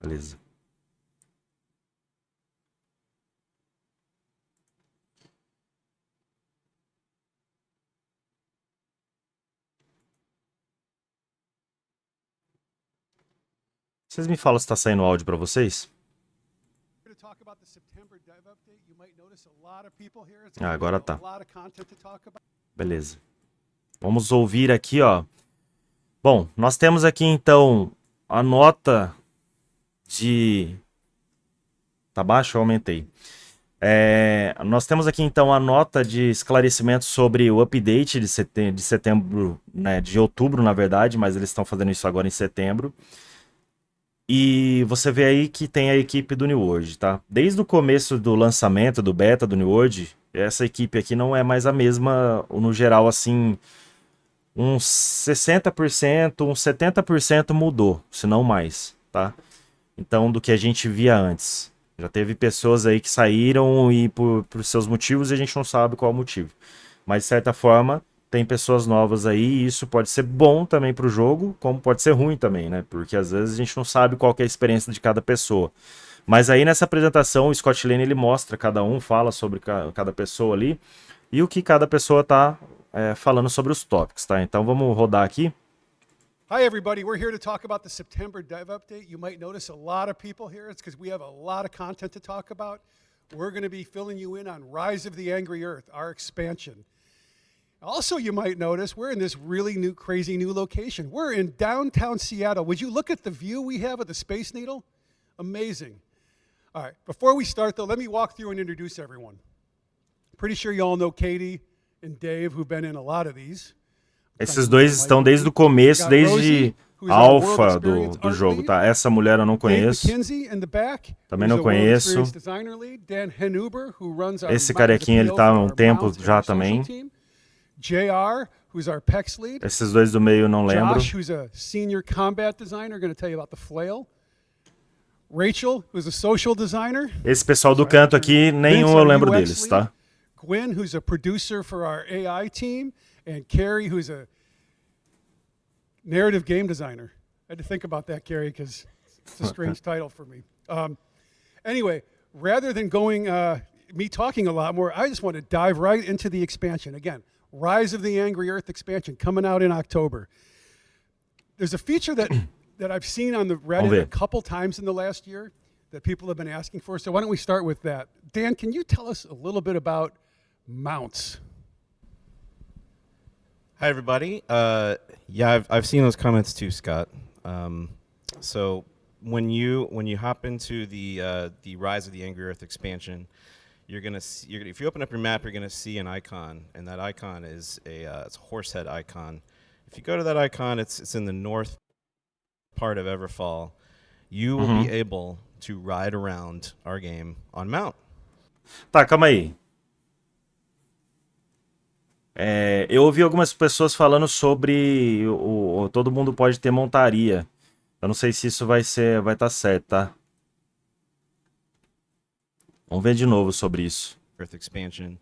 Beleza. Vocês me falam se tá saindo áudio para vocês? Ah, agora tá. Beleza. Vamos ouvir aqui, ó. Bom, nós temos aqui então a nota de... Tá baixo? Eu aumentei. Nós temos aqui então a nota de esclarecimento sobre o update de setembro, né, de outubro, na verdade, mas eles estão fazendo isso agora em setembro. E você vê aí que tem a equipe do New World, tá? Desde o começo do lançamento, do beta do New World, essa equipe aqui não é mais a mesma, no geral, assim, uns 60%, uns 70% mudou, se não mais, tá? Então, do que a gente via antes. Já teve pessoas aí que saíram e por seus motivos a gente não sabe qual o motivo. Mas, de certa forma, tem pessoas novas aí e isso pode ser bom também pro jogo, como pode ser ruim também, né? Porque às vezes a gente não sabe qual que é a experiência de cada pessoa. Mas aí nessa apresentação o Scott Lane ele mostra, cada um fala sobre cada pessoa ali e o que cada pessoa tá falando sobre os tópicos, tá? Então vamos rodar aqui. Hi, everybody. We're here to talk about the September Dev Update. You might notice a lot of people here. It's because we have a lot of content to talk about. We're going to be filling you in on Rise of the Angry Earth, our expansion. Also, you might notice we're in this really new, crazy new location. We're in downtown Seattle. Would you look at the view we have of the Space Needle? Amazing. All right, before we start, though, let me walk through and introduce everyone. Pretty sure you all know Katie and Dave, who've been in a lot of these. Esses dois estão desde o começo, desde a alfa do jogo, tá? Essa mulher eu não conheço. Também não conheço. Esse carequinha, ele tá há um tempo já também. Esses dois do meio eu não lembro. Esse pessoal do canto aqui, nenhum eu lembro deles, tá? Gwen, who's a producer for our AI team, and Carrie, who's a narrative game designer. I had to think about that, Carrie, because it's a strange title for me. Anyway, rather than me talking a lot more, I just want to dive right into the expansion. Again, Rise of the Angry Earth expansion coming out in October. There's a feature that I've seen on the Reddit a couple times in the last year that people have been asking for. So why don't we start with that? Dan, can you tell us a little bit about mounts? Hi, everybody. Yeah, I've seen those comments too, Scott. So when you hop into the Rise of the Angry Earth expansion, if you open up your map, you're gonna see an icon, and that icon is it's a horse head icon. If you go to that icon, it's in the north part of Everfall. You will be able to ride around our game on mount. Tá, calma aí. Eu ouvi algumas pessoas falando sobre todo mundo pode ter montaria. Eu não sei se isso vai estar certo, tá? Vamos ver de novo sobre isso. Earth expansion.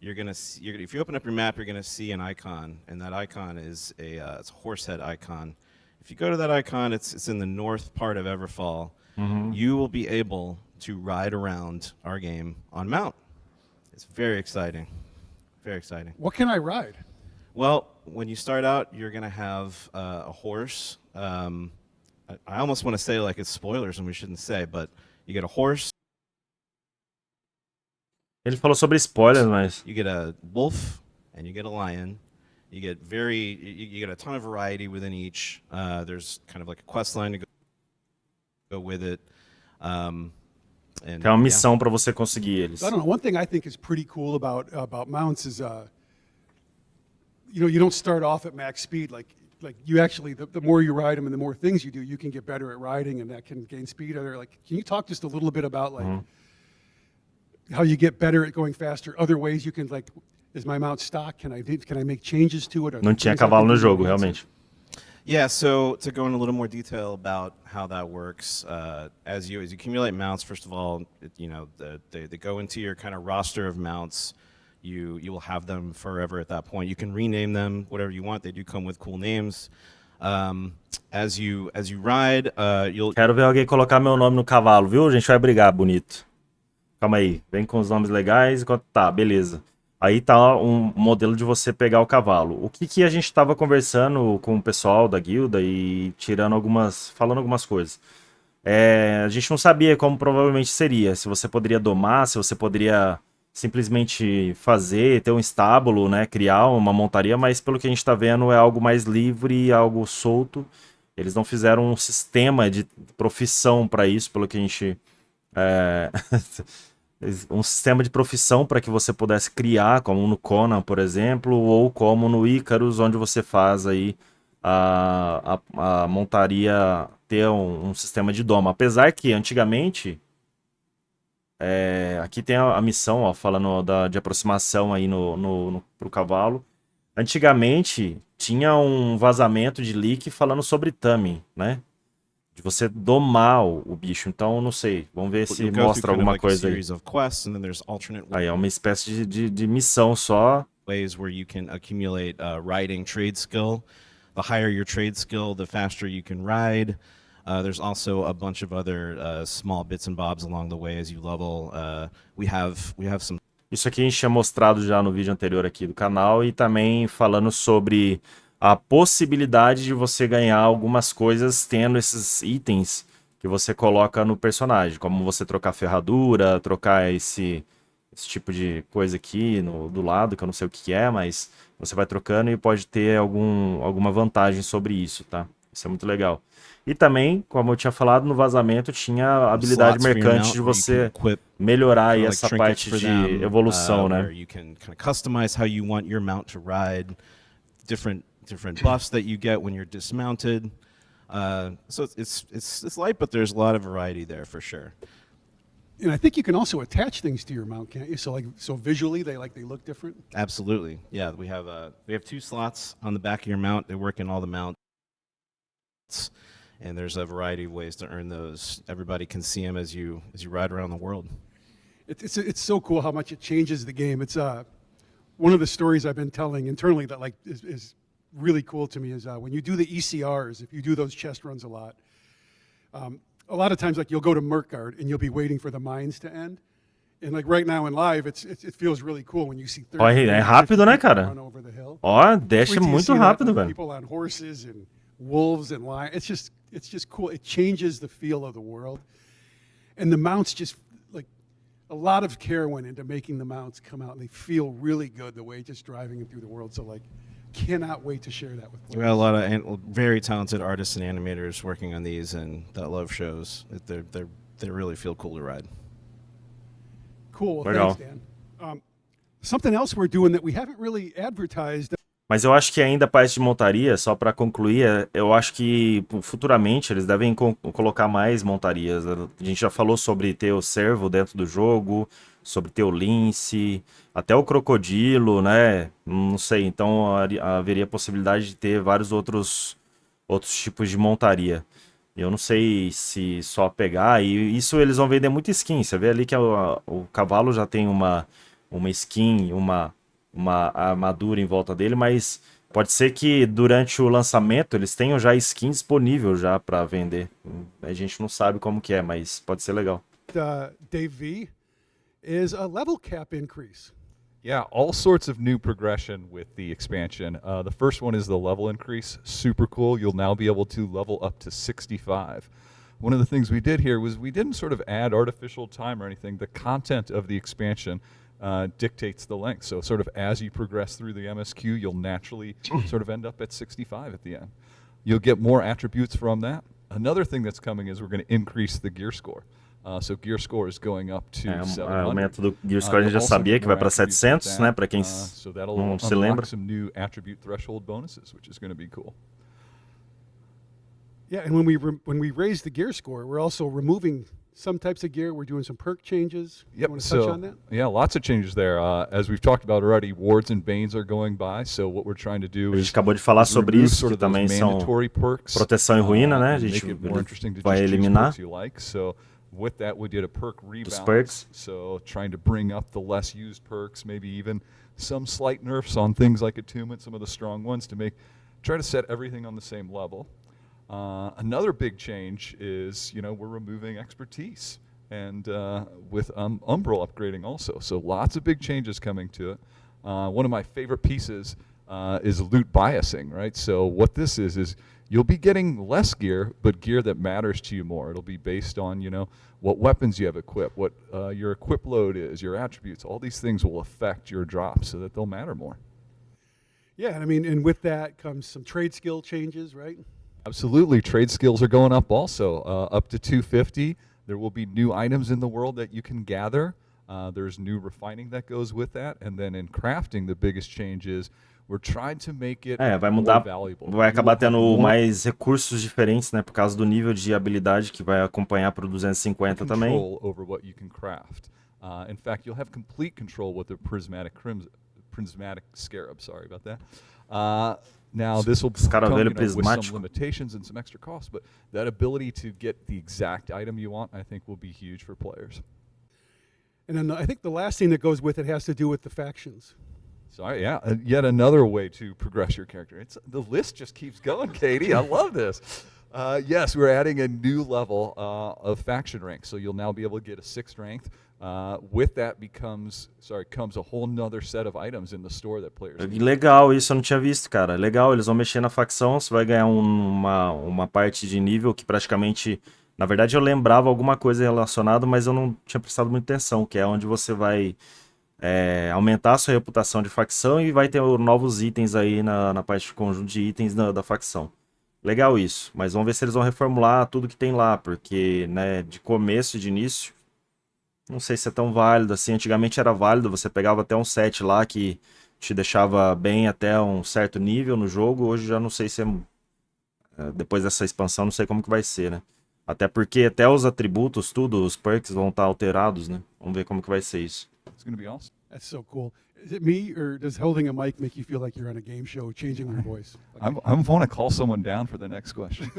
If you open up your map, you're gonna see an icon, and that icon is it's a horse head icon. If you go to that icon, it's in the north part of Everfall. You will be able to ride around our game on mount. It's very exciting. Very exciting. What can I ride? Well, when you start out, you're going to have a horse. I almost want to say like it's spoilers and we shouldn't say, but you get a horse. Ele falou sobre spoilers, mas... You get a wolf and you get a lion. You get you get a ton of variety within each. There's kind of like a quest line to go with it. É uma missão para você conseguir eles. I don't know. One thing I think is pretty cool about mounts is, you don't start off at max speed. Like you actually, the more you ride them and the more things you do, you can get better at riding, and that can gain speed. Can you talk just a little bit about how you get better at going faster? Other ways you can is my mount stock? Can I make changes to it? Não tinha cavalo no jogo, realmente. Yeah, so to go in a little more detail about how that works, as you accumulate mounts, first of all, they go into your kind of roster of mounts. You will have them forever at that point. You can rename them whatever you want. They do come with cool names. As you ride, you'll Quero ver alguém colocar meu nome no cavalo, viu? A gente vai brigar, bonito. Calma aí, vem com os nomes legais enquanto tá, beleza. Aí tá um modelo de você pegar o cavalo. O que que a gente tava conversando com o pessoal da guilda e falando algumas coisas. A gente não sabia como provavelmente seria, se você poderia domar, se você poderia simplesmente fazer, ter um estábulo, né, criar uma montaria, mas pelo que a gente tá vendo é algo mais livre, algo solto. Eles não fizeram um sistema de profissão para isso, pelo que a gente é, um sistema de profissão para que você pudesse criar, como no Conan, por exemplo, ou como no Icarus, onde você faz aí a montaria ter um sistema de doma. Apesar que antigamente, aqui tem a missão, ó, falando de aproximação aí pro cavalo. Antigamente tinha um vazamento de leak falando sobre taming, né? De você domar o bicho. Então, não sei. Vamos ver se you'll go through mostra kind of alguma like a coisa aí. series of quests, and then there's alternate Aí é uma espécie de missão só. ways where you can accumulate riding trade skill. The higher your trade skill, the faster you can ride. There's also a bunch of other small bits and bobs along the way as you level. We have some Isso aqui a gente tinha mostrado já no vídeo anterior aqui do canal e também falando sobre a possibilidade de você ganhar algumas coisas tendo esses itens que você coloca no personagem, como você trocar ferradura, trocar esse tipo de coisa aqui do lado, que eu não sei o que é, mas você vai trocando e pode ter alguma vantagem sobre isso, tá? Isso é muito legal. E também, como eu tinha falado, no vazamento tinha a habilidade slots for your mercante mount de where you can você equip melhorar aí kind of like essa trinkets parte for de them, evolução, né? where you can kind of customize how you want your mount to ride, different buffs that you get when you're dismounted. So it's light, but there's a lot of variety there for sure. And I think you can also attach things to your mount, can't you? So visually they look different. Absolutely, yeah. We have 2 slots on the back of your mount. They work in all the mounts, and there's a variety of ways to earn those. Everybody can see them as you ride around the world. It's so cool how much it changes the game. It's one of the stories I've been telling internally that is really cool to me is when you do the ECRs, if you do those chest runs a lot of times like you'll go to Merkgard and you'll be waiting for the mines to end. And like right now in live, it feels really cool when you see 30 Ó, é rápido, né, cara? run over the hill. Ó, dash Wait till you muito see that, rápido, like, velho. people on horses and wolves and lions. It's just cool. It changes the feel of the world. And the mounts just like a lot of care went into making the mounts come out and they feel really good the way just driving them through the world. So like cannot wait to share that with We players. got a lot of very talented artists and animators working on these, and that love shows. They really feel cool to ride. Cool. Well, Legal. thanks, Dan. Something else we're doing that we haven't really advertised. Mas eu acho que ainda a parte de montaria, só para concluir, eu acho que futuramente eles devem colocar mais montarias. A gente já falou sobre ter o cervo dentro do jogo, sobre ter o lince, até o crocodilo, né? Não sei, então haveria possibilidade de ter vários outros tipos de montaria. Eu não sei se só pegar, e isso eles vão vender muito skin. Você vê ali que o cavalo já tem uma skin, uma armadura em volta dele, mas pode ser que durante o lançamento eles tenham já skin disponível já para vender. A gente não sabe como que é, mas pode ser legal. Dave V is a level cap increase. Yeah, all sorts of new progression with the expansion. The first one is the level increase. Super cool. You'll now be able to level up to 65. One of the things we did here was we didn't sort of add artificial time or anything. The content of the expansion dictates the length. So sort of as you progress through the MSQ, you'll naturally sort of end up at 65 at the end. You'll get more attributes from that. Another thing that's coming is we're going to increase the gear score. So gear score is going up to 700. Aumento do Gear Score a gente já sabia que vai para 700, né? Para quem so that'll não se unlock lembra. some new attribute threshold bonuses, which is going to be cool. Yeah, and when we raise the gear score, we're also removing some types of gear. We're doing some perk changes. You want to touch on that? Yeah, lots of changes there. As we've talked about already, wards and banes are going by. So what we're trying to do A is gente acabou de falar sobre remove isso, sort que of those também são mandatory perks, proteção e ruína, né? A and gente make it more interesting to vai just choose eliminar perks you like. So with that, we did a perk rebalance. perks. So trying to bring up the less used perks, maybe even some slight nerfs on things like attunement, some of the strong ones, to make try to set everything on the same level. Another big change is, we're removing expertise, and with Umbral upgrading also. So lots of big changes coming to it. One of my favorite pieces is loot biasing, right? So what this is you'll be getting less gear, but gear that matters to you more. It'll be based on, what weapons you have equipped, what your equip load is, your attributes. All these things will affect your drops so that they'll matter more. Yeah, and with that comes some trade skill changes, right? Absolutely. Trade skills are going up also, up to 250. There will be new items in the world that you can gather. There's new refining that goes with that. And then in crafting, the biggest change is we're trying to make it vai more mudar, valuable. vai acabar tendo mais recursos diferentes, né? Por causa do nível de habilidade que vai acompanhar pro 250 também. Control over what you can craft. In fact, you'll have complete control with the prismatic scarab. Sorry about that. Now this will come, with some limitations and some extra costs, but that ability to get the exact item you want, I think, will be huge for players. And then I think the last thing that goes with it has to do with the factions. So yeah, yet another way to progress your character. The list just keeps going, Katie. I love this. Yes, we're adding a new level of faction rank, so you'll now be able to get a 6th rank. With that comes a whole nother set of items in the store that players can. Legal, isso eu não tinha visto, cara. Legal, eles vão mexer na facção, você vai ganhar uma parte de nível que praticamente... Na verdade, eu lembrava alguma coisa relacionada, mas eu não tinha prestado muita atenção, que é onde você vai aumentar a sua reputação de facção e vai ter novos itens aí na parte de conjunto de itens da facção. Legal isso, mas vamos ver se eles vão reformular tudo que tem lá, porque, né, de começo e de início, não sei se é tão válido assim. Antigamente era válido, você pegava até um set lá que te deixava bem até um certo nível no jogo. Hoje já não sei se depois dessa expansão, não sei como que vai ser, né? Até porque até os atributos, tudo, os perks vão estar alterados, né? Vamos ver como que vai ser isso. It's gonna be awesome. That's so cool. Is it me, or does holding a mic make you feel like you're on a game show, changing your voice? I want to call someone down for the next question.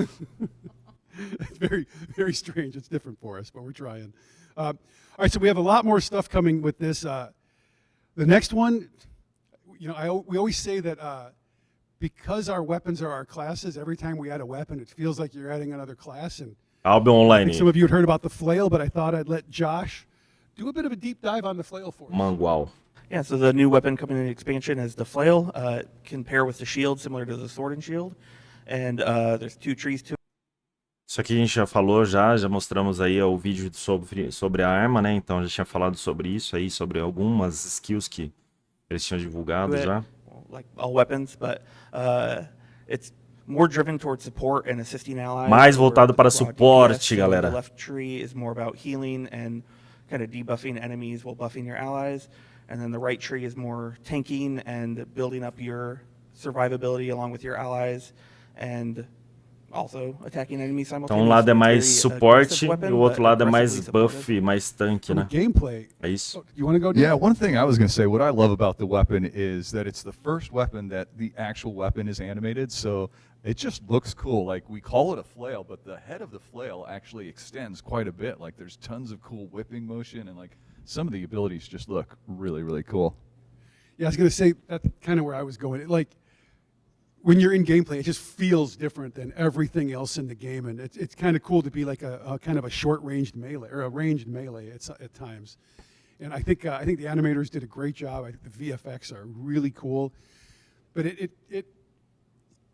It's very, very strange. It's different for us, but we're trying. All right, so we have a lot more stuff coming with this. The next one, we always say that because our weapons are our classes, every time we add a weapon, it feels like you're adding another class. And Albe I Online. think some of you had heard about the flail, but I thought I'd let Josh do a bit of a deep dive on the flail for us. Mangual. Yeah, so the new weapon coming in the expansion is the flail. It can pair with the shield, similar to the sword and shield. And there's 2 trees to it. Isso aqui a gente já falou, já mostramos aí o vídeo sobre a arma, né? Então já tinha falado sobre isso aí, sobre algumas skills que eles tinham divulgado já. Like all weapons, but it's more driven towards support and assisting allies. Mais voltado para suporte, galera. The left tree is more about healing and kind of debuffing enemies while buffing your allies. And then the right tree is more tanking and building up your survivability along with your allies and also attacking enemies simultaneously. Então um lado é mais suporte e o outro lado é mais buff, mais tanque, né? Gameplay. É isso. You want to go? Yeah, one thing I was going to say, what I love about the weapon is that it's the first weapon that the actual weapon is animated, so it just looks cool. Like, we call it a flail, but the head of the flail actually extends quite a bit. Like, there's tons of cool whipping motion, and like some of the abilities just look really, really cool. Yeah, I was going to say that's kind of where I was going. When you're in gameplay, it just feels different than everything else in the game, and it's kind of cool to be like a kind of a short-ranged melee or a ranged melee at times. And I think the animators did a great job. I think the VFX are really cool, but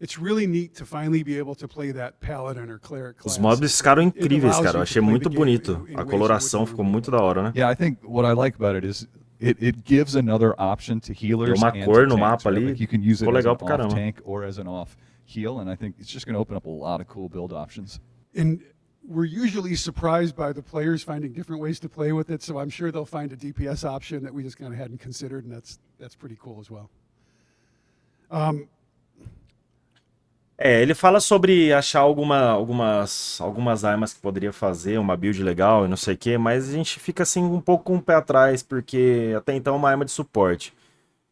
it's really neat to finally be able to play that paladin or cleric class. Os mobs ficaram incríveis, cara. Eu achei muito bonito. A coloração ficou muito da hora, né? Yeah, I think what I like about it is it gives another option to healers. Tem uma and cor to no tanks, mapa right? ali. Like you can use it Ficou as legal an pra off caramba. tank or as an off heal, and I think it's just going to open up a lot of cool build options. And we're usually surprised by the players finding different ways to play with it, so I'm sure they'll find a DPS option that we just kind of hadn't considered, and that's pretty cool as well. Ele fala sobre achar algumas armas que poderia fazer, uma build legal e não sei o que, mas a gente fica assim um pouco com o pé atrás, porque até então é uma arma de suporte.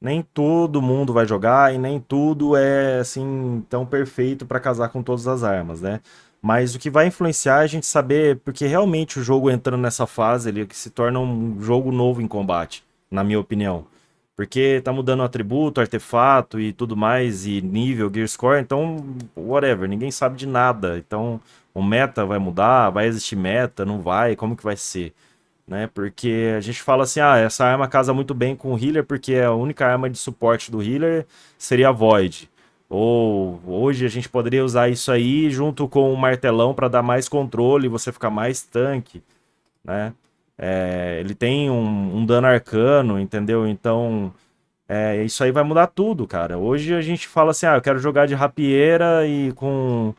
Nem todo mundo vai jogar e nem tudo é assim tão perfeito para casar com todas as armas, né? Mas o que vai influenciar é a gente saber, porque realmente o jogo entrando nessa fase, ele se torna um jogo novo em combate, na minha opinião. Porque tá mudando o atributo, artefato e tudo mais, e nível, gear score, então, whatever, ninguém sabe de nada. Então, o meta vai mudar, vai existir meta, não vai, como que vai ser? Né? Porque a gente fala assim, essa arma casa muito bem com o healer, porque a única arma de suporte do healer seria a Void. Ou hoje a gente poderia usar isso aí junto com o martelão para dar mais controle e você ficar mais tanque, né? Ele tem um dano arcano, entendeu? Então, isso aí vai mudar tudo, cara. Hoje a gente fala assim, eu quero jogar de rapieira e com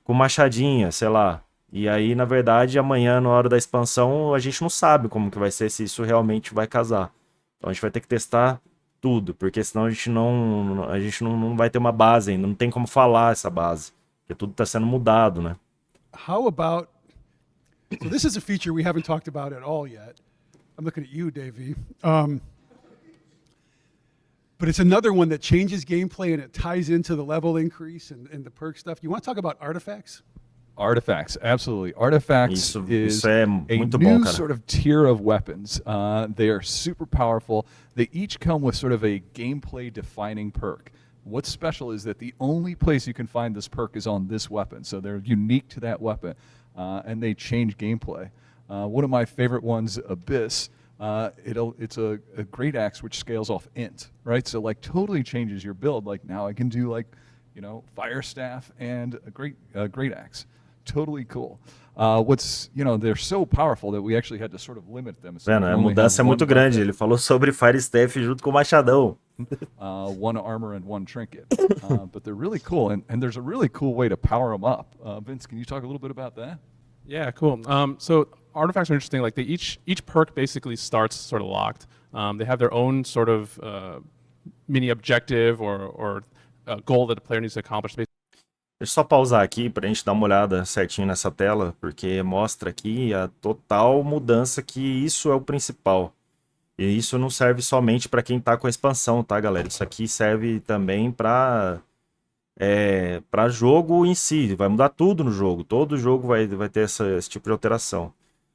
machadinha, sei lá. E aí, na verdade, amanhã, na hora da expansão, a gente não sabe como que vai ser, se isso realmente vai casar. Então a gente vai ter que testar tudo, porque senão a gente não vai ter uma base ainda, não tem como falar essa base, porque tudo está sendo mudado, né? How about, so this is a feature we haven't talked about at all yet. I'm looking at you, Davey. But it's another one that changes gameplay and it ties into the level increase and the perk stuff. You want to talk about artifacts? Artifacts, absolutely. Artifacts Isso is é a muito bom, new cara. sort of tier of weapons. They are super powerful. They each come with sort of a gameplay-defining perk. What's special is that the only place you can find this perk is on this weapon, so they're unique to that weapon, and they change gameplay. One of my favorite ones, Abyss, it's a great axe which scales off int, right? So like totally changes your build. Like now I can do like, fire staff and a great axe. Totally cool. They're so powerful that we actually had to sort of limit them. So Vendo? A mudança é muito grande. Ele falou sobre Fire Staff junto com o Machadão. One armor and one trinket. But they're really cool, and there's a really cool way to power them up. Vince, can you talk a little bit about that? Yeah, cool. So artifacts are interesting. Like each perk basically starts sort of locked. They have their own sort of mini objective or goal that the player needs to accomplish. Deixa eu só pausar aqui para a gente dar uma olhada certinho nessa tela, porque mostra aqui a total mudança que isso é o principal. E isso não serve somente para quem está com a expansão, tá, galera? Isso aqui serve também para jogo em si. Vai mudar tudo no jogo. Todo jogo vai ter esse tipo de alteração.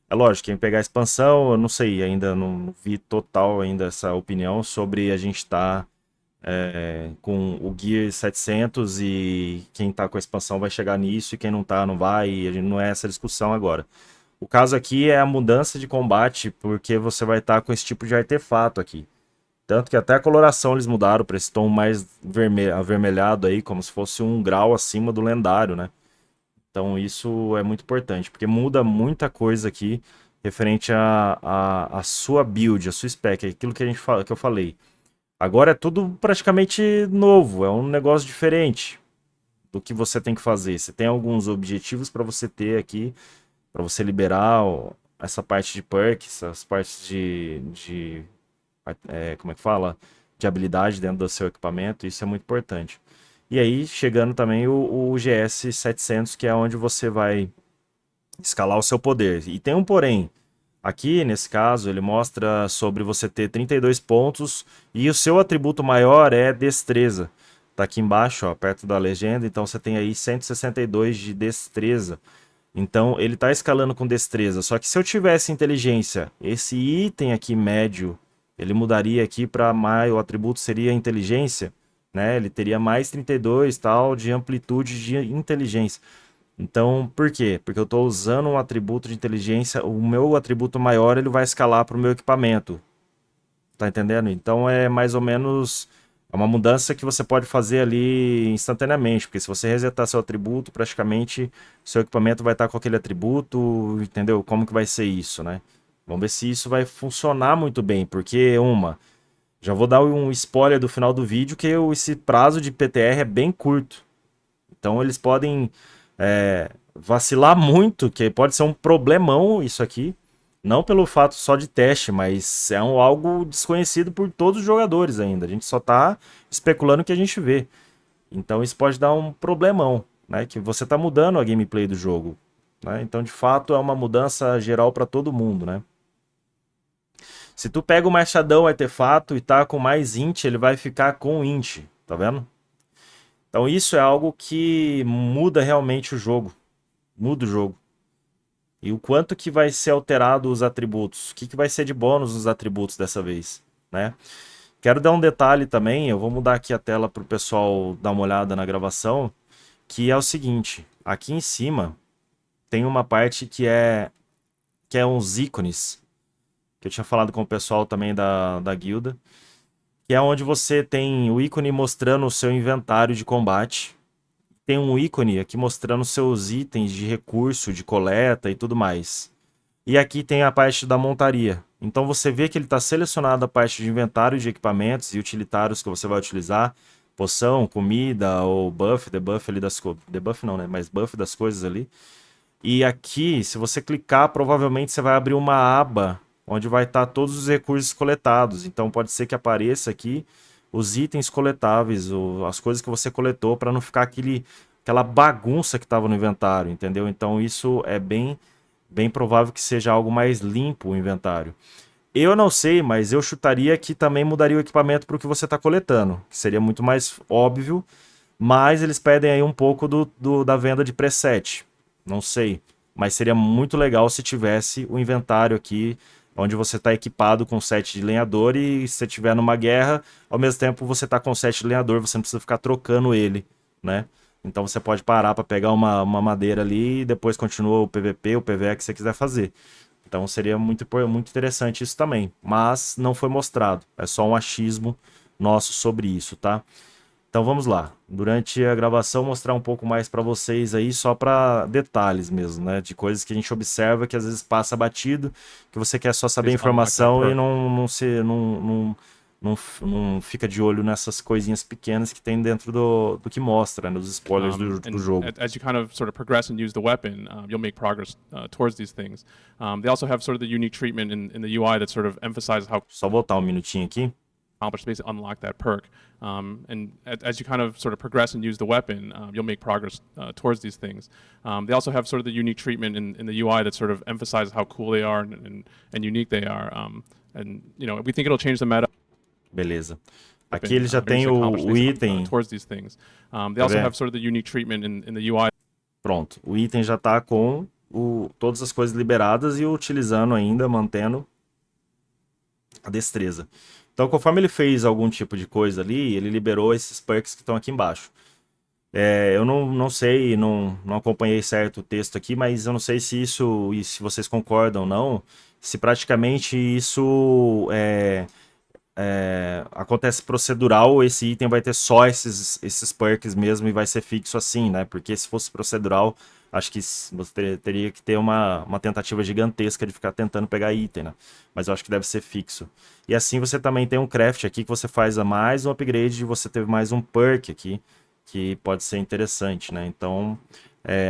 É lógico, quem pegar a expansão, eu não sei, ainda não vi total ainda essa opinião sobre a gente estar com o Gear 700 e quem tá com a expansão vai chegar nisso e quem não tá não vai, e a gente não é essa discussão agora. O caso aqui é a mudança de combate, porque você vai estar com esse tipo de artefato aqui. Tanto que até a coloração eles mudaram para esse tom mais avermelhado aí, como se fosse um grau acima do lendário, né? Então isso é muito importante, porque muda muita coisa aqui referente a sua build, a sua spec, aquilo que eu falei. Agora é tudo praticamente novo, é um negócio diferente do que você tem que fazer. Você tem alguns objetivos para você ter aqui, para você liberar essa parte de perks, essas partes como é que fala? De habilidade dentro do seu equipamento, isso é muito importante. E aí, chegando também o GS 700, que é onde você vai escalar o seu poder. E tem um porém. Aqui, nesse caso, ele mostra sobre você ter 32 pontos e o seu atributo maior é destreza. Tá aqui embaixo, ó, perto da legenda, então você tem aí 162 de destreza. Então, ele tá escalando com destreza. Só que se eu tivesse inteligência, esse item aqui médio, ele mudaria aqui para mais, o atributo seria inteligência, né? Ele teria mais 32 tal de amplitude de inteligência. Então, por quê? Porque eu estou usando um atributo de inteligência, o meu atributo maior ele vai escalar para o meu equipamento. Tá entendendo? Então é mais ou menos uma mudança que você pode fazer ali instantaneamente, porque se você resetar seu atributo, praticamente seu equipamento vai estar com aquele atributo, entendeu? Como que vai ser isso, né? Vamos ver se isso vai funcionar muito bem, porque já vou dar um spoiler do final do vídeo, que esse prazo de PTR é bem curto. Então eles podem vacilar muito, que pode ser um problemão isso aqui. Não pelo fato só de teste, mas é algo desconhecido por todos os jogadores ainda. A gente só está especulando o que a gente vê. Então isso pode dar um problemão, né? Que você está mudando a gameplay do jogo, né? Então de fato é uma mudança geral para todo mundo, né? Se tu pega o machadão artefato e tá com mais int, ele vai ficar com int, tá vendo? Então isso é algo que muda realmente o jogo. Muda o jogo. E o quanto que vai ser alterado os atributos? O que vai ser de bônus nos atributos dessa vez, né? Quero dar um detalhe também, eu vou mudar aqui a tela para o pessoal dar uma olhada na gravação, que é o seguinte, aqui em cima tem uma parte que é uns ícones, que eu tinha falado com o pessoal também da guilda, que é onde você tem o ícone mostrando o seu inventário de combate, tem um ícone aqui mostrando seus itens de recurso, de coleta e tudo mais. E aqui tem a parte da montaria. Então você vê que ele está selecionado a parte de inventário de equipamentos e utilitários que você vai utilizar. Poção, comida ou buff, debuff ali das coisas. Debuff não, né? Mas buff das coisas ali. E aqui, se você clicar, provavelmente você vai abrir uma aba onde vai estar todos os recursos coletados. Então pode ser que apareça aqui os itens coletáveis, as coisas que você coletou, para não ficar aquela bagunça que estava no inventário, entendeu? Então isso é bem provável que seja algo mais limpo o inventário. Eu não sei, mas eu chutaria que também mudaria o equipamento para o que você está coletando, que seria muito mais óbvio, mas eles pedem aí um pouco da venda de preset. Não sei, mas seria muito legal se tivesse o inventário aqui, onde você está equipado com set de lenhador e se você estiver numa guerra, ao mesmo tempo você está com set de lenhador, você não precisa ficar trocando ele, né? Então você pode parar para pegar uma madeira ali e depois continua o PVP, o PvE que você quiser fazer. Então seria muito interessante isso também. Mas não foi mostrado. É só um achismo nosso sobre isso, tá? Então vamos lá. Durante a gravação mostrar um pouco mais para vocês aí, só para detalhes mesmo, né? De coisas que a gente observa que às vezes passa batido, que você quer só saber a informação e não fica de olho nessas coisinhas pequenas que tem dentro do que mostra, né? Dos spoilers do jogo. As you kind of sort of progress and use the weapon, you'll make progress towards these things. They also have sort of the unique treatment in the UI that sort of emphasizes how Só voltar um minutinho aqui. accomplish, basically unlock that perk. And as you kind of sort of progress and use the weapon, you'll make progress towards these things. They also have sort of the unique treatment in the UI that sort of emphasizes how cool they are and unique they are. And you know, we think it'll change the meta. Beleza. Aqui ele já tem o item. Towards these things. They also have sort of the unique treatment in the UI. Pronto. O item já está com todas as coisas liberadas e utilizando ainda, mantendo a destreza. Então, conforme ele fez algum tipo de coisa ali, ele liberou esses perks que estão aqui embaixo. Eu não sei, não acompanhei certo o texto aqui, mas eu não sei se isso, e se vocês concordam ou não, se praticamente isso acontece procedural, esse item vai ter só esses perks mesmo e vai ser fixo assim, né? Porque se fosse procedural, acho que você teria que ter uma tentativa gigantesca de ficar tentando pegar item, né? Mas eu acho que deve ser fixo. E assim você também tem um craft aqui que você faz a mais um upgrade e você teve mais um perk aqui, que pode ser interessante, né? Então,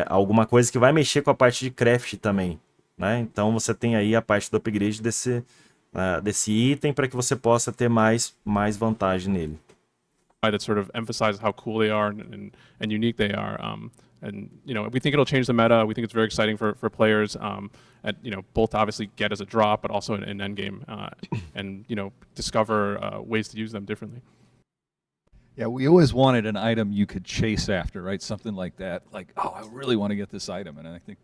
alguma coisa que vai mexer com a parte de craft também, né? Então você tem aí a parte do upgrade desse item para que você possa ter mais vantagem nele. That sort of emphasizes how cool they are and unique they are. And you know, we think it'll change the meta. We think it's very exciting for players. And you know, both obviously get as a drop, but also in endgame, and you know, discover ways to use them differently. Yeah, we always wanted an item you could chase after, right? Something like that. Like, oh, I really want to get this item, and I think.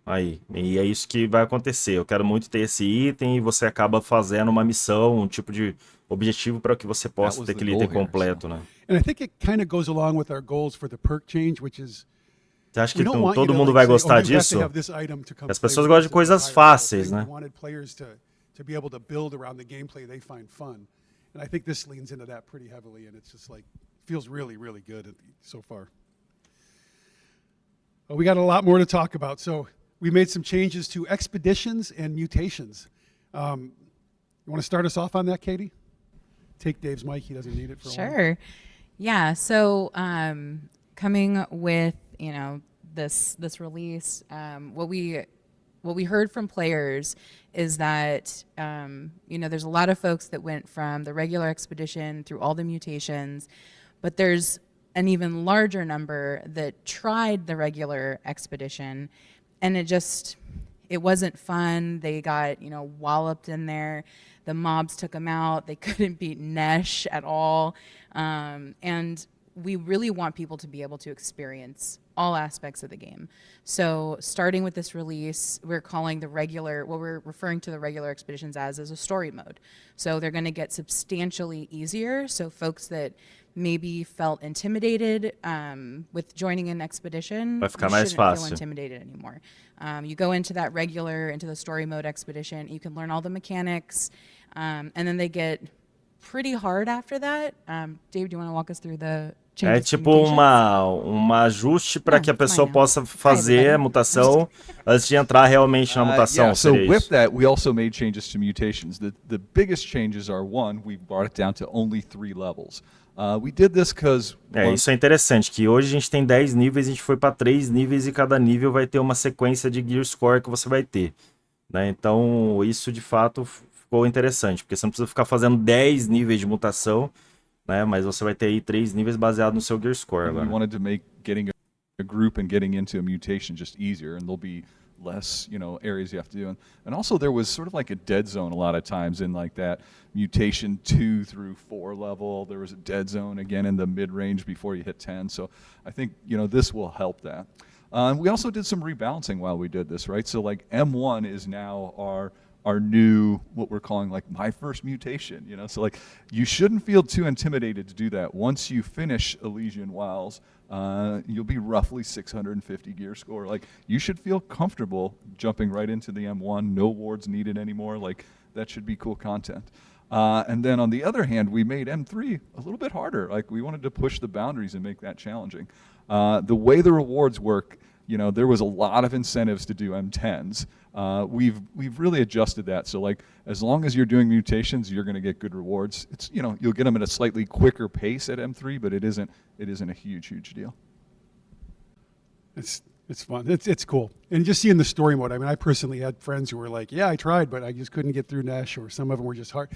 Aí. E é isso que vai acontecer. Eu quero muito ter esse item e você acaba fazendo uma missão, um tipo de objetivo para que você possa ter aquele item completo, né? And I think it kind of goes along with our goals for the perk change, which is Você acha que todo mundo vai gostar disso? As pessoas gostam de coisas fáceis, né? To be able to build around the gameplay they find fun. And I think this leans into that pretty heavily, and it's just like feels really, really good so far. Well, we got a lot more to talk about. So we made some changes to expeditions and mutations. You want to start us off on that, Katie? Take Dave's mic. He doesn't need it for a while. Sure. Yeah. So coming with this release, what we heard from players is that there's a lot of folks that went from the regular expedition through all the mutations, but there's an even larger number that tried the regular expedition, and it wasn't fun. They got walloped in there. The mobs took them out. They couldn't beat Nesh at all, and we really want people to be able to experience all aspects of the game. So starting with this release, we're calling what we're referring to the regular expeditions as a story mode. So they're going to get substantially easier. So folks that maybe felt intimidated with joining an expedition, Vai ficar you mais shouldn't feel fácil. intimidated anymore. You go into that into the story mode expedition, you can learn all the mechanics, and then they get pretty hard after that. Dave, do you want to walk us through the changes? É tipo um ajuste para que a pessoa possa fazer a mutação antes de entrar realmente na mutação. Yeah, so seria with isso. that, we also made changes to mutations. The biggest changes are, one, we brought it down to only 3 levels. We did this because... Isso é interessante, que hoje a gente tem 10 níveis, a gente foi para 3 níveis e cada nível vai ter uma sequência de gear score que você vai ter, né? Então isso de fato ficou interessante, porque você não precisa ficar fazendo 10 níveis de mutação, né? Mas você vai ter aí 3 níveis baseados no seu gear score we agora. wanted to make getting a group and getting into a mutation just easier, and there'll be less, areas you have to do. And also there was sort of like a dead zone a lot of times in like that mutation 2 through 4 level. There was a dead zone again in the mid-range before you hit 10. So I think, this will help that. We also did some rebalancing while we did this, right? So like M1 is now our new, what we're calling like my first mutation, So like you shouldn't feel too intimidated to do that. Once you finish Elysian Wilds, you'll be roughly 650 gear score. Like you should feel comfortable jumping right into the M1. No wards needed anymore. Like that should be cool content. And then on the other hand, we made M3 a little bit harder. Like we wanted to push the boundaries and make that challenging. The way the rewards work, there was a lot of incentives to do M10s. We've really adjusted that. So like, as long as you're doing mutations, you're going to get good rewards. It's, you'll get them at a slightly quicker pace at M3, but it isn't a huge deal. It's fun. It's cool. And just seeing the story mode. I mean, I personally had friends who were like, yeah, I tried, but I just couldn't get through Nash, or some of them were just hard.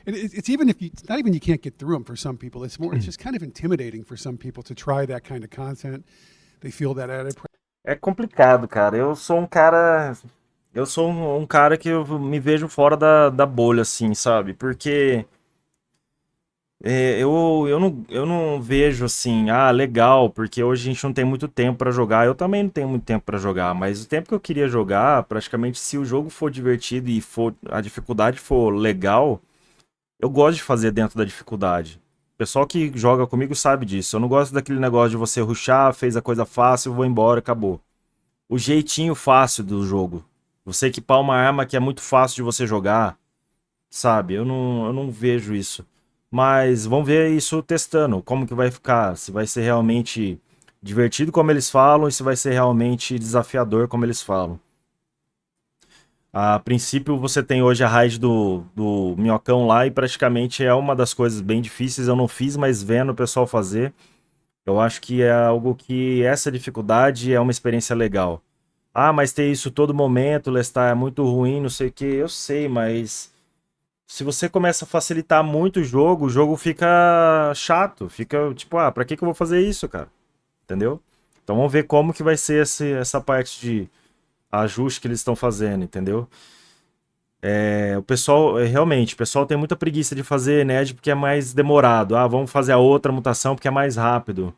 And it's even if it's not even you can't get through them for some people. It's just kind of intimidating for some people to try that kind of content. They feel that added pressure. É complicado, cara. Eu sou um cara que eu me vejo fora da bolha, assim, sabe? Porque eu não vejo assim, legal, porque hoje a gente não tem muito tempo pra jogar. Eu também não tenho muito tempo pra jogar, mas o tempo que eu queria jogar, praticamente, se o jogo for divertido e a dificuldade for legal, eu gosto de fazer dentro da dificuldade. O pessoal que joga comigo sabe disso. Eu não gosto daquele negócio de você rushar, fez a coisa fácil, vou embora, acabou. O jeitinho fácil do jogo. Você equipar uma arma que é muito fácil de você jogar, sabe? Eu não vejo isso. Mas vamos ver isso testando. Como que vai ficar? Se vai ser realmente divertido como eles falam e se vai ser realmente desafiador como eles falam. A princípio você tem hoje a raid do minhocão lá e praticamente é uma das coisas bem difíceis. Eu não fiz, mas vendo o pessoal fazer, eu acho que é algo que essa dificuldade é uma experiência legal. Mas ter isso todo momento, Lestar, é muito ruim, não sei o que. Eu sei, mas se você começa a facilitar muito o jogo fica chato. Fica tipo, pra que eu vou fazer isso, cara? Entendeu? Então vamos ver como que vai ser essa parte de ajuste que eles estão fazendo, entendeu? O pessoal tem muita preguiça de fazer Ned porque é mais demorado. Vamos fazer a outra mutação porque é mais rápido.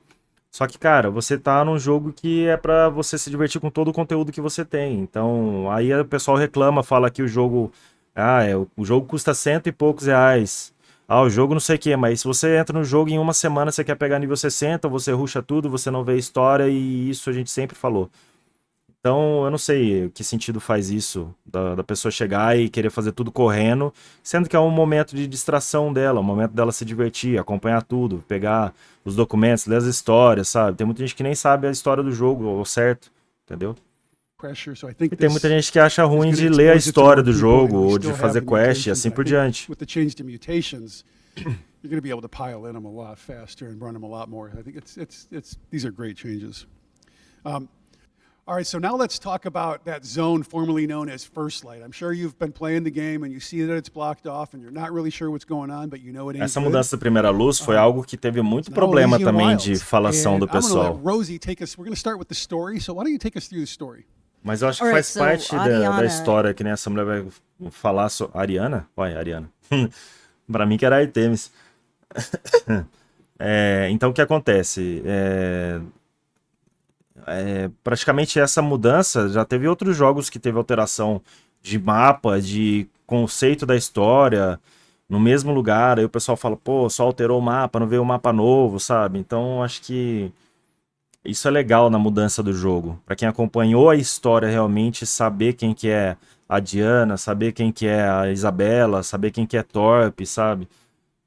Só que, cara, você tá num jogo que é pra você se divertir com todo o conteúdo que você tem. Então, aí o pessoal reclama, fala que o jogo... o jogo custa R$100 e poucos. O jogo não sei o que, mas se você entra no jogo em uma semana, você quer pegar nível 60, você rusha tudo, você não vê a história, e isso a gente sempre falou. Então, eu não sei que sentido faz isso, da pessoa chegar e querer fazer tudo correndo, sendo que é um momento de distração dela, um momento dela se divertir, acompanhar tudo, pegar os documentos, ler as histórias, sabe? Tem muita gente que nem sabe a história do jogo, ou certo, entendeu? E tem muita gente que acha ruim de ler a história do jogo, ou de fazer quest, e assim por diante. With the change to mutations, you're going to be able to pile in them a lot faster and run them a lot more. I think these are great changes. All right, so now let's talk about that zone formerly known as First Light. I'm sure you've been playing the game and you see that it's blocked off and you're not really sure what's going on, but you know it ain't Essa good. mudança da primeira luz foi algo que teve muito problema também de falação do pessoal. I'm going to let Rosie take us. We're going to start with the story. So why don't you take us through the story? Mas eu acho que faz parte da história que nem essa mulher vai falar sobre... Ariana? Ariana. Pra mim que era Artemis. Então, o que acontece? Praticamente essa mudança, já teve outros jogos que teve alteração de mapa, de conceito da história, no mesmo lugar, aí o pessoal fala, pô, só alterou o mapa, não veio um mapa novo, sabe? Então, acho que isso é legal na mudança do jogo. Pra quem acompanhou a história realmente, saber quem que é a Diana, saber quem que é a Isabela, saber quem que é Torp, sabe?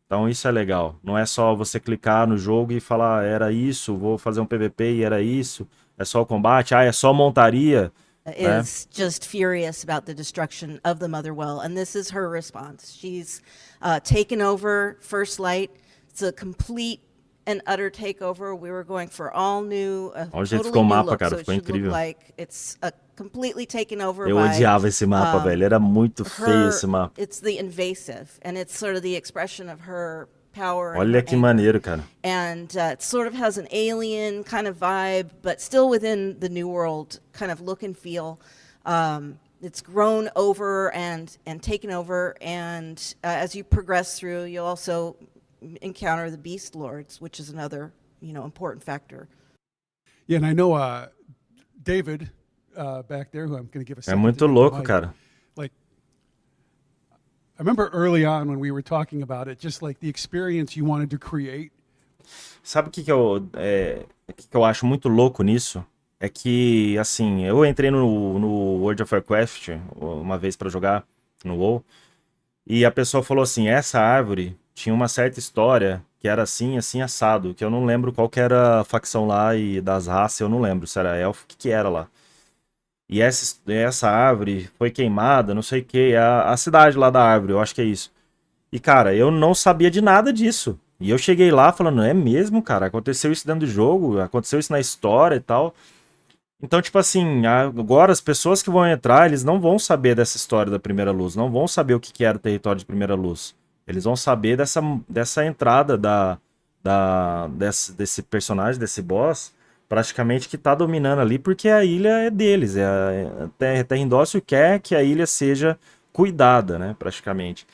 Então isso é legal. Não é só você clicar no jogo e falar, era isso, vou fazer um PVP e era isso. É só o combate, é só montaria, né? is just furious about the destruction of the Motherwell, and this is her response. She's taken over First Light. It's a complete and utter takeover. We were going for all new, Olha o jeito que totally ficou o new mapa, look, cara, so it ficou should look incrível. like it's completely taken over Eu by odiava esse mapa, velho. Era muito feio her. esse mapa. It's the invasive, and it's sort of the expression of her power and Olha her que anger. maneiro, cara. And it sort of has an alien kind of vibe, but still within the New World kind of look and feel. It's grown over and taken over, and as you progress through, you'll also encounter the Beast Lords, which is another, important factor. Yeah, and I know David back there, who I'm going to give a É second muito to take the louco, mic. cara. Like, I remember early on when we were talking about it, just like the experience you wanted to create. Sabe o que eu acho muito louco nisso? É que, assim, eu entrei no World of Warcraft uma vez pra jogar no WoW, e a pessoa falou assim, essa árvore tinha uma certa história que era assim, assim, assado, que eu não lembro qual que era a facção lá e das raças, eu não lembro se era elfo, o que que era lá. E essa árvore foi queimada, não sei o que, a cidade lá da árvore, eu acho que é isso. E, cara, eu não sabia de nada disso. E eu cheguei lá falando, é mesmo, cara? Aconteceu isso dentro do jogo, aconteceu isso na história e tal. Então, tipo assim, agora as pessoas que vão entrar, eles não vão saber dessa história da Primeira Luz, não vão saber o que que era o território de Primeira Luz. Eles vão saber dessa entrada desse personagem, desse boss, praticamente que tá dominando ali, porque a ilha é deles. A Terra Indócil quer que a ilha seja cuidada, né, praticamente.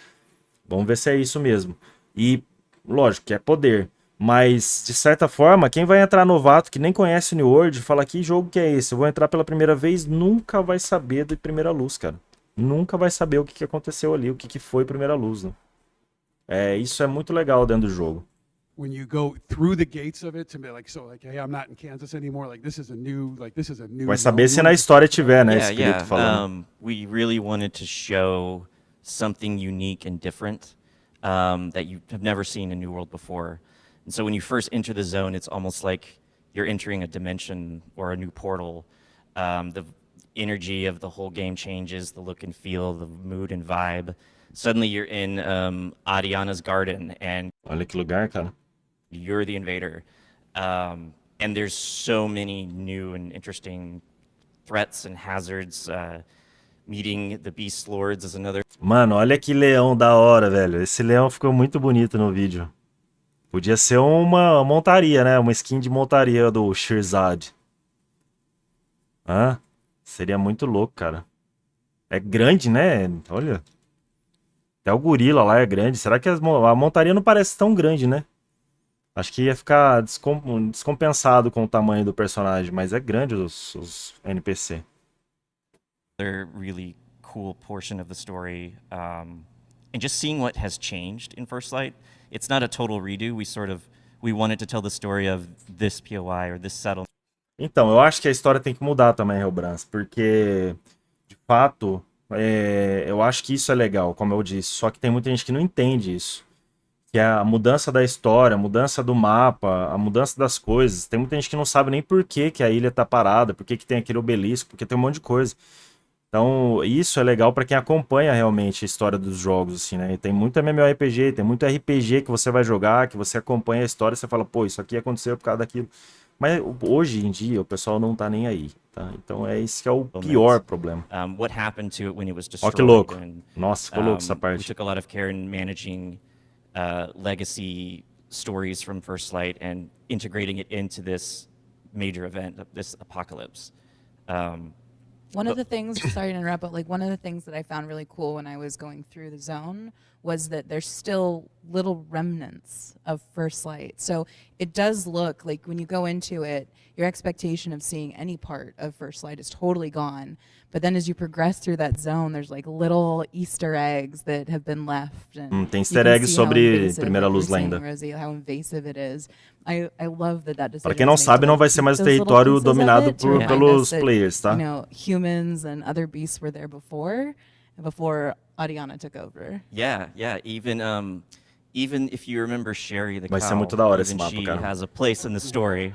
Vamos ver se é isso mesmo. E, lógico, que é poder. Mas, de certa forma, quem vai entrar novato, que nem conhece o New World, fala que jogo que é esse? Eu vou entrar pela primeira vez, nunca vai saber de Primeira Luz, cara. Nunca vai saber o que aconteceu ali, o que foi Primeira Luz, né? Isso é muito legal dentro do jogo. When you go through the gates of it to be like, so like, hey, I'm not in Kansas anymore. Like this is a new. Vai saber se na história tiver, né, escrito Yeah. falando. We really wanted to show something unique and different that you have never seen in New World before. And so when you first enter the zone, it's almost like you're entering a dimension or a new portal. The energy of the whole game changes, the look and feel, the mood and vibe. Suddenly you're in Adiana's garden and Olha que lugar, cara. you're the invader. And there's so many new and interesting threats and hazards. Meeting the Beast Lords is another. Mano, olha que leão da hora, velho. Esse leão ficou muito bonito no vídeo. Podia ser uma montaria, né? Uma skin de montaria do Shirzad. Hã? Seria muito louco, cara. É grande, né? Olha. Até o gorila lá é grande. Será que a montaria não parece tão grande, né? Acho que ia ficar descompensado com o tamanho do personagem, mas é grande os NPC. Another really cool portion of the story, and just seeing what has changed in First Light. It's not a total redo. We wanted to tell the story of this POI or this settlement. Então, eu acho que a história tem que mudar também, Helbrans, porque, de fato, eu acho que isso é legal, como eu disse, só que tem muita gente que não entende isso. Que é a mudança da história, a mudança do mapa, a mudança das coisas. Tem muita gente que não sabe nem por que que a ilha tá parada, por que que tem aquele obelisco, porque tem um monte de coisa. Então, isso é legal pra quem acompanha realmente a história dos jogos, assim, né? E tem muito MMORPG, tem muito RPG que você vai jogar, que você acompanha a história e você fala, pô, isso aqui aconteceu por causa daquilo. Mas hoje em dia o pessoal não tá nem aí, tá? Então é esse que é o pior problema. What happened to it when it was Ó destroyed? que louco. And, Nossa, ficou louco essa we parte. took a lot of care in managing legacy stories from First Light and integrating it into this major event, this apocalypse. One of the things, sorry to interrupt, but like one of the things that I found really cool when I was going through the zone was that there's still little remnants of First Light. So it does look like when you go into it, your expectation of seeing any part of First Light is totally gone. But then as you progress through that zone, there's like little Easter eggs that have been left. And Tem you easter can eggs see how sobre invasive, Primeira like Luz you were saying, Lenda. Rosie, how invasive it is. I love that decision. Pra quem não was made sabe, to, não like, vai ser keep mais o those little território pieces of dominado it to remind us pelos that, players, tá? you know, humans and other beasts were there before Ariana took over. Yeah, yeah. Even if you remember Sherry the Vai ser cow, muito da hora esse even mapa, she cara. has a place in the story.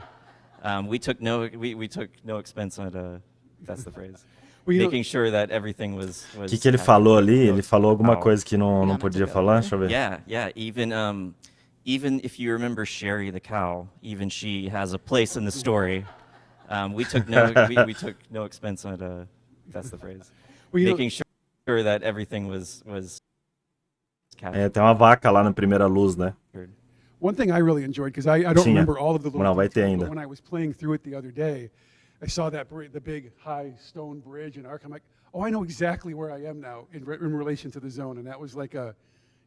We took no expense on that's the phrase. Well, you know- Making sure that everything was. O que ele falou ali? Ele falou alguma coisa que não Ariana podia took falar? over. Deixa eu ver. Yeah, yeah. Even if you remember Sherry the cow, even she has a place in the story. We took no expense on that's the phrase. Well, you know- Making sure that everything was captured. Tem uma vaca lá na Primeira Luz, né? One thing I really enjoyed, because I don't Tinha. remember all of the little Não, vai ter details, ainda. but when I was playing through it the other day, I saw the big high stone bridge and arc. I'm like, oh, I know exactly where I am now in relation to the zone. And that was like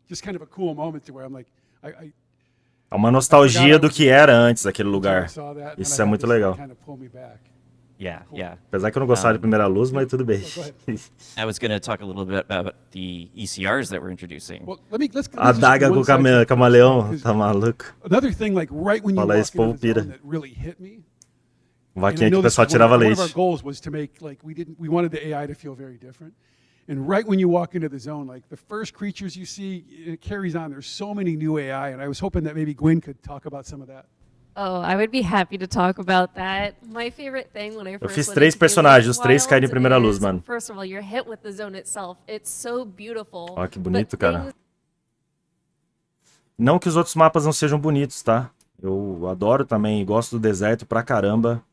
just kind of a cool moment to where I'm like, É uma nostalgia do que era antes daquele I lugar. saw that, and Isso I é had muito this legal. kind of pull me back. Yeah, yeah. Apesar que eu não gostava de Primeira Luz, mas tudo bem. Go ahead. I was going to talk a little bit about the ECRs that we're introducing. Well, let's A just do daga one com o side first, camaleão, because tá maluco? Another thing, like right when you Fala walk isso, povo into the pira. zone that really hit me. Vaquinha And I que know o this pessoal was tirava one of our leite. goals was to make, like, we wanted the AI to feel very different. And right when you walk into the zone, like the first creatures you see, it carries on. There's so many new AI, and I was hoping that maybe Gwen could talk about some of that. Oh, I would be happy to talk about that. My favorite thing when I first fiz went 3 into personagens, os Wilds 3 caem de primeira luz, is, mano. First of all, you're hit with the zone itself. It's so beautiful. Ó, que but bonito, cara. things Não que os outros mapas não sejam bonitos, tá? Eu adoro também, gosto do deserto pra caramba.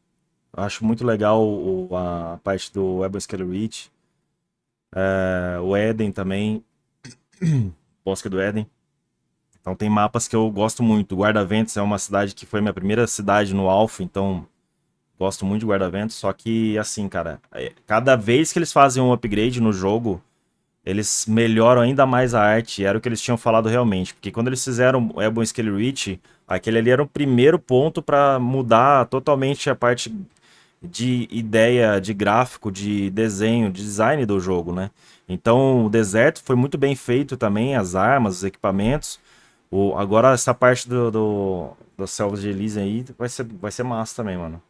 Acho muito legal a parte do Ebon Reach. O Éden também. Bosque do Éden. Então tem mapas que eu gosto muito. Guarda-Ventos é uma cidade que foi minha primeira cidade no Alpha, então gosto muito de Guarda-Ventos. Só que, assim, cara, cada vez que eles fazem um upgrade no jogo, eles melhoram ainda mais a arte. Era o que eles tinham falado realmente. Porque quando eles fizeram o Ebon Reach, aquele ali era o primeiro ponto para mudar totalmente a parte de ideia, de gráfico, de desenho, de design do jogo, né? Então o deserto foi muito bem feito também, as armas, os equipamentos. Agora essa parte das selvas de Elysium aí vai ser massa também, mano.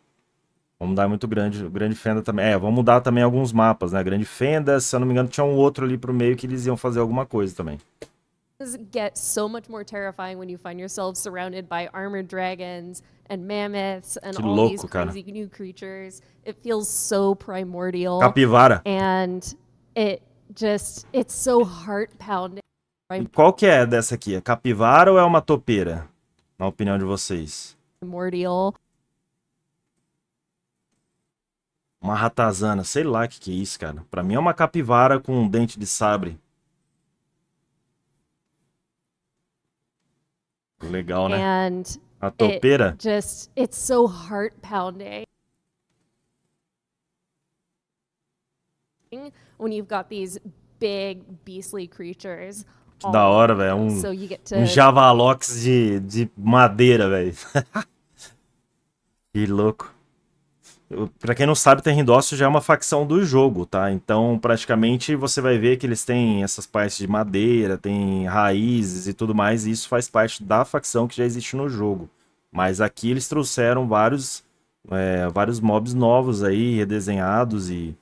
Vamos mudar muito grande, o Grande Fenda também. Vamos mudar também alguns mapas, né? Grande Fenda, se eu não me engano, tinha um outro ali pro meio que eles iam fazer alguma coisa também. get so much more terrifying when you find yourself surrounded by armored dragons and mammoths and Que all louco, these cara. crazy new creatures. It feels so primordial. Capivara. And it's so heart-pounding. E qual que é dessa aqui? É capivara ou é uma topeira? Na opinião de vocês. Primordial. Uma ratazana, sei lá o que é isso, cara. Pra mim é uma capivara com um dente de sabre. Legal, né? And A topeira. it's so heart-pounding. When you've got these big beastly creatures. Que da hora, velho. So you get to Um Javalox de madeira, velho. Que louco. Pra quem não sabe, Terrindócio já é uma facção do jogo, tá? Então, praticamente, você vai ver que eles têm essas partes de madeira, tem raízes e tudo mais, e isso faz parte da facção que já existe no jogo. Mas aqui eles trouxeram vários mobs novos aí, redesenhados e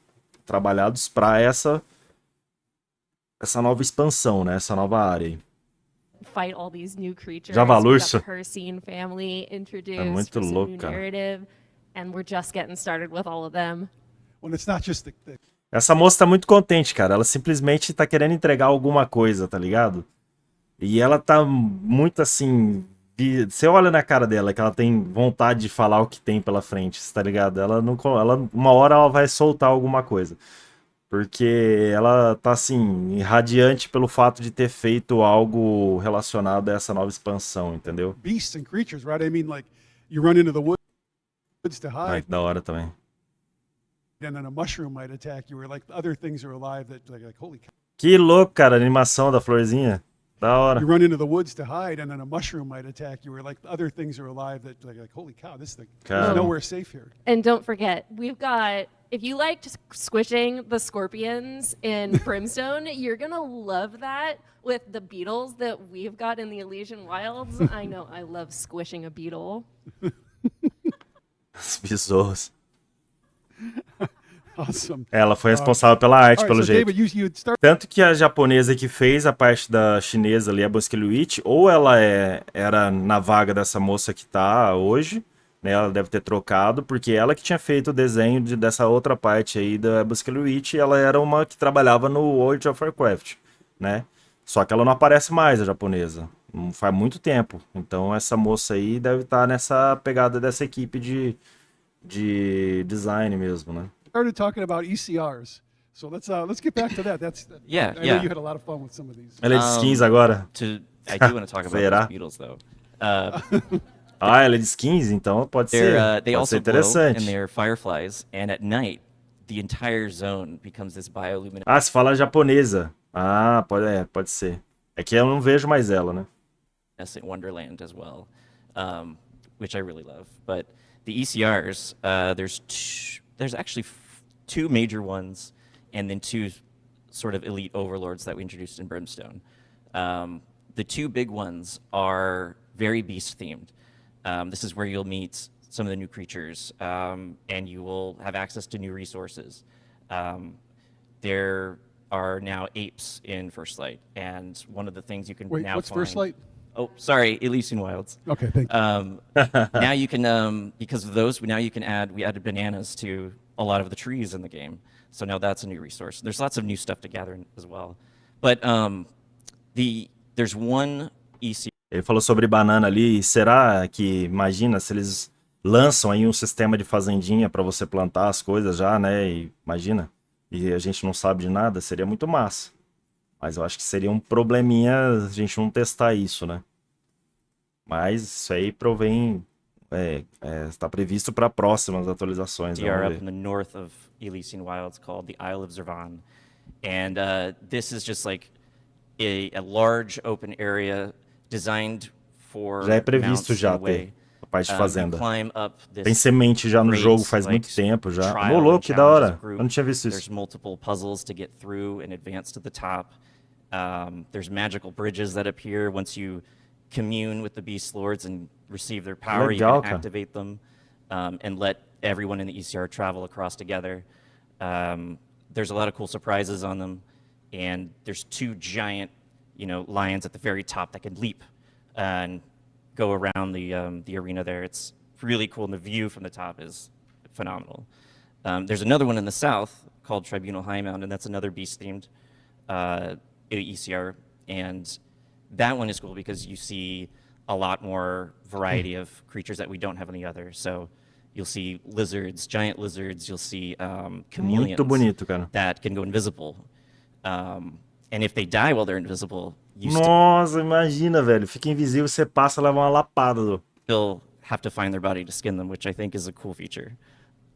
trabalhados pra essa nova expansão, né? Essa nova área aí. fight all these new creatures. Javalurso. We've got the Persine family introduced. É muito with some louco, new cara. narrative, and we're just getting started with all of them. Well, it's not just the Essa moça tá muito contente, cara. Ela simplesmente tá querendo entregar alguma coisa, tá ligado? E ela tá muito assim. Você olha na cara dela que ela tem vontade de falar o que tem pela frente, tá ligado? Uma hora ela vai soltar alguma coisa. Porque ela tá assim, irradiante pelo fato de ter feito algo relacionado a essa nova expansão, entendeu? beasts and creatures, right? I mean, like you run into the woods to Ai, hide. que da hora também. and then a mushroom might attack you, or like other things are alive that like holy cow. Que louco, cara, a animação da florzinha. Da hora. You run into the woods to hide, and then a mushroom might attack you, or like other things are alive that like holy cow, this thing, there's Caramba. nowhere safe here. And don't forget, we've got, if you like just squishing the scorpions in Brimstone, you're going to love that with the beetles that we've got in the Elysian Wilds. I know I love squishing a beetle. Os besouros. Awesome. Ela foi responsável pela arte, All right, pelo so jeito. David, you start. Tanto que a japonesa que fez a parte da chinesa ali, a Busqueluit, ou ela era na vaga dessa moça que tá hoje, né? Ela deve ter trocado, porque ela que tinha feito o desenho dessa outra parte aí da Busqueluit, ela era uma que trabalhava no World of Warcraft, né? Só que ela não aparece mais, a japonesa. Não faz muito tempo. Então essa moça aí deve estar nessa pegada dessa equipe de design mesmo, né? Started talking about ECRs. So let's get back to that. Yeah, I know yeah. you had a lot of fun with some of these. Ela é de skins agora? I do want to talk about Será? those beetles, though. Ah, ela é de skins, então pode ser. They Pode ser also glow, and interessante. they're fireflies. And at night, the entire zone becomes this bioluminescent Ah, se fala japonesa. Ah, pode ser. É que eu não vejo mais ela, né? wonderland as well, which I really love. But the ECRs, there's actually two major ones, and then two sort of elite overlords that we introduced in Brimstone. The two big ones are very beast themed. This is where you'll meet some of the new creatures, and you will have access to new resources. There are now apes in First Light, and one of the things you can Wait, now what's find... First Light? Oh, sorry, Elysian Wilds. Okay, thank you. Now you can, because of those, we added bananas to a lot of the trees in the game. So now that's a new resource. There's lots of new stuff to gather as well. But there's one EC. Ele falou sobre banana ali. Será que, imagina, se eles lançam aí um sistema de fazendinha para você plantar as coisas já, né? E, imagina. E a gente não sabe de nada, seria muito massa. Mas eu acho que seria um probleminha a gente não testar isso, né? Mas isso aí está previsto para próximas atualizações. Are Vamos up in ver. the north of Elysian Wilds called the Isle of Zervan. And this is just like a large open area designed for Já é previsto mounts já in a way. ter a parte de You fazenda. climb up this Tem semente já no great, jogo faz like, muito tempo já. trial Ô, and louco, que da challenges hora. group. Eu não tinha visto There's isso. multiple puzzles to get through and advance to the top. There's magical bridges that appear once you commune with the Beast Lords and receive their power. You Legal, can cara. activate them and let everyone in the ECR travel across together. There's a lot of cool surprises on them, and there's two giant, lions at the very top that can leap and go around the arena there. It's really cool, and the view from the top is phenomenal. There's another one in the south called Tribunal High Mound, and that's another beast-themed ECR, and that one is cool because you see a lot more variety of creatures that we don't have any other. So you'll see lizards, giant lizards. You'll see chameleons Muito bonito, cara. that can go invisible. And if they die while they're invisible, you Nossa, imagina, velho. Fica invisível, você passa, leva uma lapada. still have to find their body to skin them, which I think is a cool feature.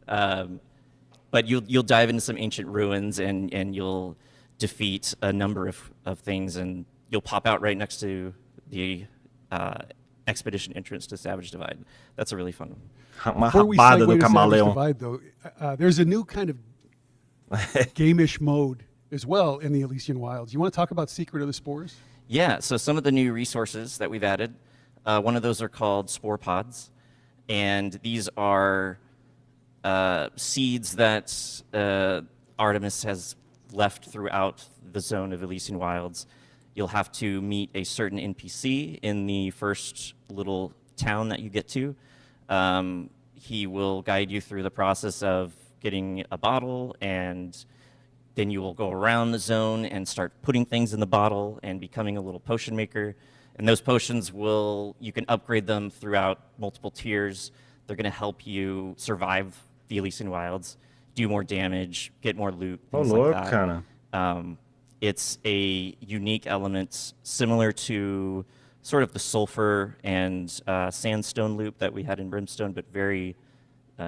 But you'll dive into some ancient ruins and you'll defeat a number of things, and you'll pop out right next to the expedition entrance to Savage Divide. That's a really fun one. Uma Before we rapada do segue to Savage camaleão. Divide, though, there's a new kind of game-ish mode as well in the Elysian Wilds. You want to talk about Secret of the Spores? Yeah, so some of the new resources that we've added, one of those are called spore pods, and these are seeds that Artemis has left throughout the zone of Elysian Wilds. You'll have to meet a certain NPC in the first little town that you get to. He will guide you through the process of getting a bottle, and then you will go around the zone and start putting things in the bottle and becoming a little potion maker. And those potions you can upgrade them throughout multiple tiers. They're going to help you survive the Elysian Wilds, do more damage, get more loot, Ô, things louco, like that. cara. It's a unique element similar to sort of the sulfur and sandstone loop that we had in Brimstone, but very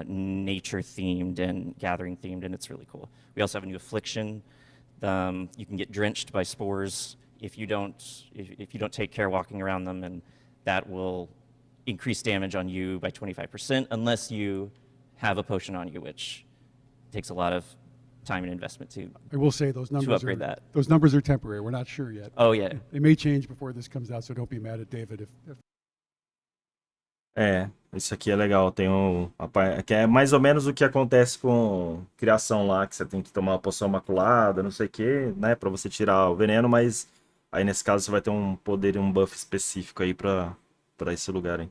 nature themed and gathering themed, and it's really cool. We also have a new affliction. You can get drenched by spores if you don't take care walking around them, and that will increase damage on you by 25% unless you have a potion on you, which takes a lot of time and investment to I will say those numbers upgrade are, that. Those numbers are temporary. We're not sure yet. Oh yeah. They may change before this comes out, so don't be mad at David if É, isso aqui é legal. Tem que é mais ou menos o que acontece com criação lá, que você tem que tomar uma poção maculada, não sei o que, né, pra você tirar o veneno, mas aí nesse caso você vai ter um poder e um buff específico aí pra esse lugar, hein?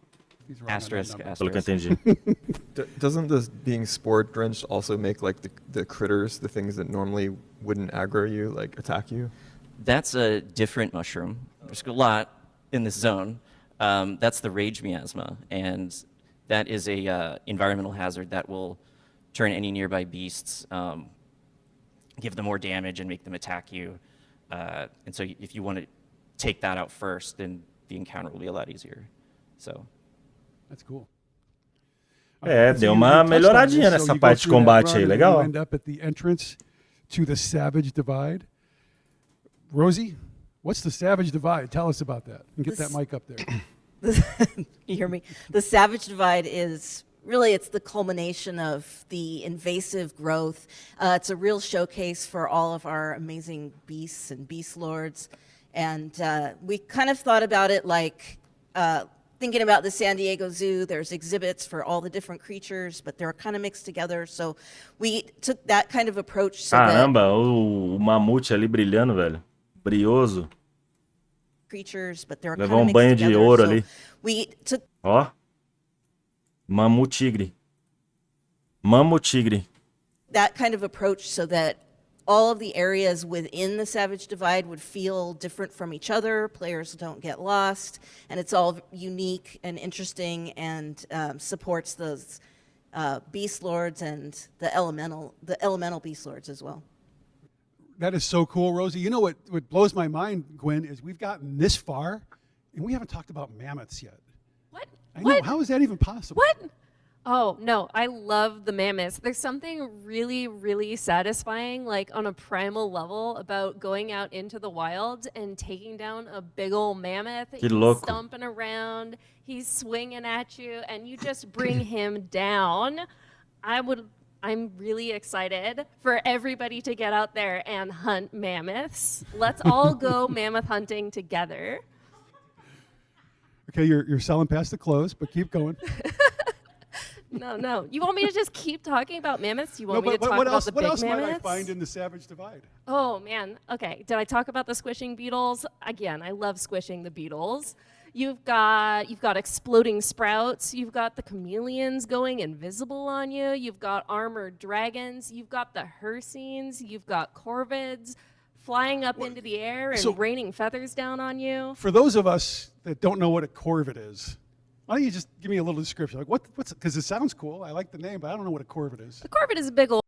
he's wrong on that Asterisk, number. Pelo que eu asterisk. entendi. Doesn't this being spore drenched also make like the critters, the things that normally wouldn't aggro you, like attack you? That's a different mushroom. There's a lot in this zone. That's the rage miasma, and that is a environmental hazard that will turn any nearby beasts, give them more damage and make them attack you. And so if you want to take that out first, then the encounter will be a lot easier. So That's cool. É, So deu you uma touched on melhoradinha this, nessa so you go parte de through that combate run aí, and then legal. You end up at the entrance to the Savage Divide. Rosie, what's the Savage Divide? Tell us about that. And get that This- mic up there. You hear me? The Savage Divide is really, it's the culmination of the invasive growth. It's a real showcase for all of our amazing beasts and beast lords. And we kind of thought about it like thinking about the San Diego Zoo. There's exhibits for all the different creatures, but they're kind of mixed together. So we took that kind of approach so that Caramba, o mamute ali brilhando, velho. Brioso. creatures, but they're Levou kind of banho mixed de together. ouro So ali. we took Ó. Mamu tigre. that kind of approach so that all of the areas within the Savage Divide would feel different from each other. Players don't get lost, and it's all unique and interesting, and supports those beast lords and the elemental beast lords as well. That is so cool, Rosie. You know what blows my mind, Gwen, is we've gotten this far, and we haven't talked about mammoths yet. What? I know. What? How is that even possible? What? Oh, no, I love the mammoths. There's something really, really satisfying, like on a primal level, about going out into the wild and taking down a big old mammoth. Que He's louco. stomping around, he's swinging at you, and you just bring him down. I'm really excited for everybody to get out there and hunt mammoths. Let's all go mammoth hunting together. Okay, you're selling past the close, but keep going. No. You want me to just keep talking about mammoths? You want me to but talk what about else? the What big else might I mammoths? find in the Savage Divide? Oh man. Okay. Did I talk about the squishing beetles? Again, I love squishing the beetles. You've got exploding sprouts. You've got the chameleons going invisible on you. You've got armored dragons. You've got the Hircines. You've got corvids flying up into the air and so- raining feathers down on you. For those of us that don't know what a corvid is, why don't you just give me a little description? Like what's because it sounds cool. I like the name, but I don't know what a corvid is. The corvid is a big old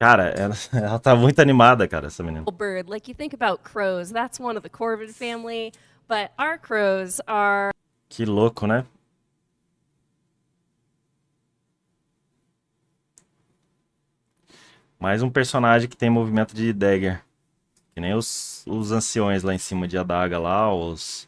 Cara, ela tá muito animada, cara, essa menina. bird. Like you think about crows, that's one of the corvid family, but our crows are Que louco, né? Mais um personagem que tem movimento de dagger. Que nem os anciões lá em cima de adaga lá, os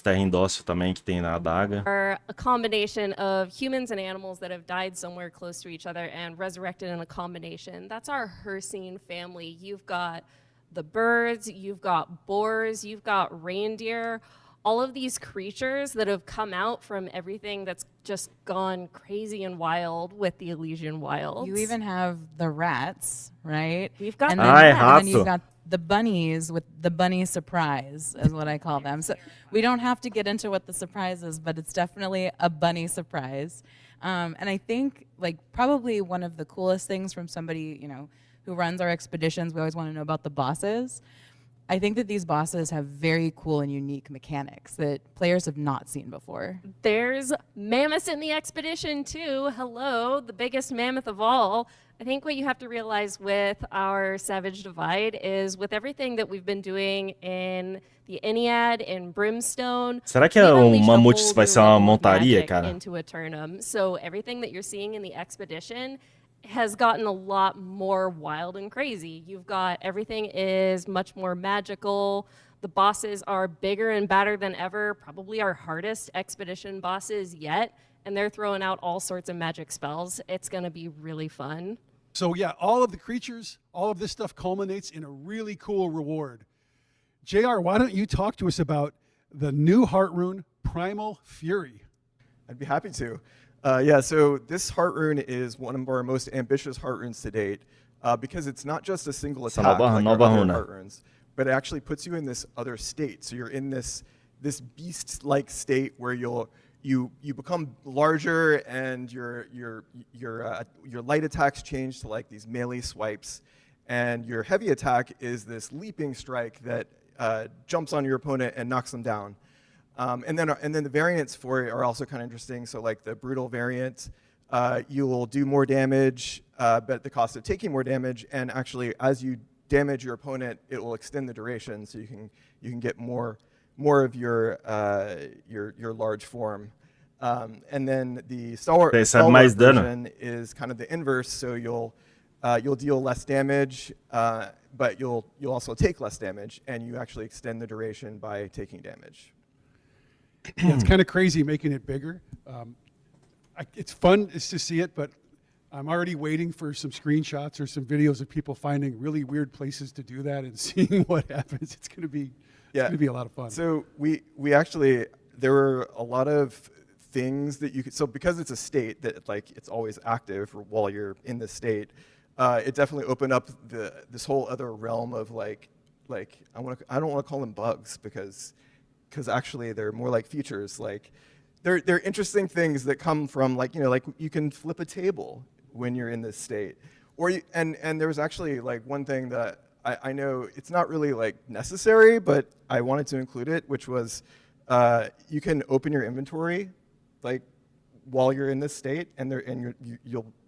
terra-indócil também que tem na adaga. a combination of humans and animals that have died somewhere close to each other and resurrected in a combination. That's our Hircine family. You've got the birds, you've got boars, you've got reindeer, all of these creatures that have come out from everything that's just gone crazy and wild with the Elysian Wilds. You even have the rats, right? We've got and the then, Ay, and then rato. you've got the bunnies with the bunny surprise, is what I call them. So we don't have to get into what the surprise is, but it's definitely a bunny surprise. And I think like probably one of the coolest things from somebody, who runs our expeditions, we always want to know about the bosses. I think that these bosses have very cool and unique mechanics that players have not seen before. There's mammoths in the expedition too. Hello, the biggest mammoth of all. I think what you have to realize with our Savage Divide is with everything that we've been doing in the Ennead, in Brimstone, Será que we've unleashed a mamute whole vai new ser uma level of montaria, magic cara? into Eternum. So everything that you're seeing in the expedition has gotten a lot more wild and crazy. You've got everything is much more magical. The bosses are bigger and badder than ever, probably our hardest expedition bosses yet, and they're throwing out all sorts of magic spells. It's going to be really fun. So yeah, all of the creatures, all of this stuff culminates in a really cool reward. JR, why don't you talk to us about the new heart rune, Primal Fury? I'd be happy to. Yeah, so this heart rune is one of our most ambitious heart runes to date because it's not just a single Essa attack like our nova other runa. heart runes, but it actually puts you in this other state. So you're in this beast-like state where you become larger and your light attacks change to like these melee swipes, and your heavy attack is this leaping strike that jumps on your opponent and knocks them down. And then the variants for it are also kind of interesting. So like the brutal variant, you will do more damage, but at the cost of taking more damage. And actually, as you damage your opponent, it will extend the duration, so you can get more of your large form. And then the stalwart version is kind of the inverse. So you'll deal less damage, but you'll also take less damage, and you actually extend the duration by taking damage. Yeah, it's kind of crazy making it bigger. It's fun to see it, but I'm already waiting for some screenshots or some videos of people finding really weird places to do that and seeing what happens. It's going to be a lot of fun. So we actually, there were a lot of things that you could, so because it's a state that like it's always active while you're in the state, it definitely opened up this whole other realm of like I don't want to call them bugs because actually they're more like features. Like they're interesting things that come from like you can flip a table when you're in this state, or and there was actually like one thing that I know it's not really like necessary, but I wanted to include it, which was you can open your inventory like while you're in this state, and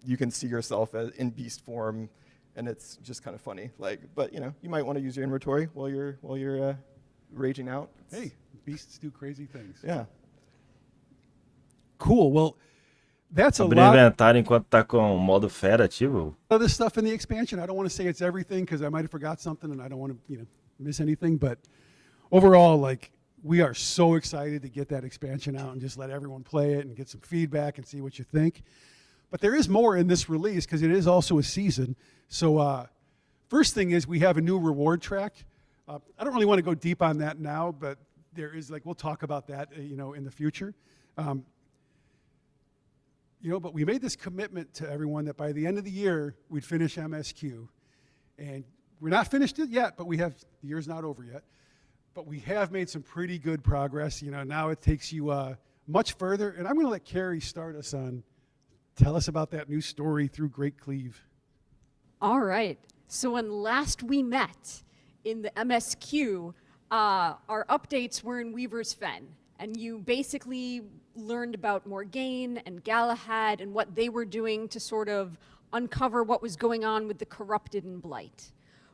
you can see yourself in beast form, and it's just kind of funny. Like, but you might want to use your inventory while you're raging out. Hey, beasts do crazy things. Yeah. Cool. Well, that's Abrir a lot inventário enquanto tá com o modo fera ativo. of this stuff in the expansion. I don't want to say it's everything because I might have forgot something and I don't want to miss anything. But overall, like, we are so excited to get that expansion out and just let everyone play it and get some feedback and see what you think. But there is more in this release because it is also a season. So first thing is we have a new reward track. I don't really want to go deep on that now, but there is we'll talk about that in the future. But we made this commitment to everyone that by the end of the year we'd finish MSQ, and we're not finished it yet. But the year's not over yet. But we have made some pretty good progress. Now it takes you much further, and I'm going to let Carrie tell us about that new story through Great Cleave. All right. So when last we met in the MSQ, our updates were in Weaver's Fen, and you basically learned about Morgaine and Galahad and what they were doing to sort of uncover what was going on with the corrupted and Blight.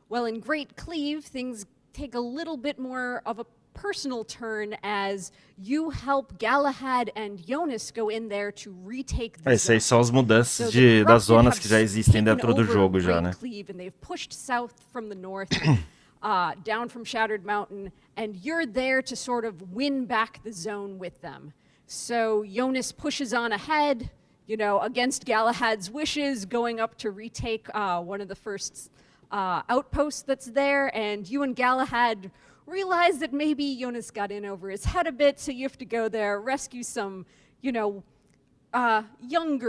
Well, in Great Cleave, things take a little bit more of a personal turn as you help Galahad and Jonas go in there to retake the Essas aí são as mudanças So the das corrupted zonas have que já existem taken dentro do over jogo já, Great né? Cleave, and they've pushed south from the north, down from Shattered Mountain, and you're there to sort of win back the zone with them. So Jonas pushes on ahead, against Galahad's wishes, going up to retake one of the first outposts that's there, and you and Galahad realize that maybe Jonas got in over his head a bit, so you have to go there, rescue some, younger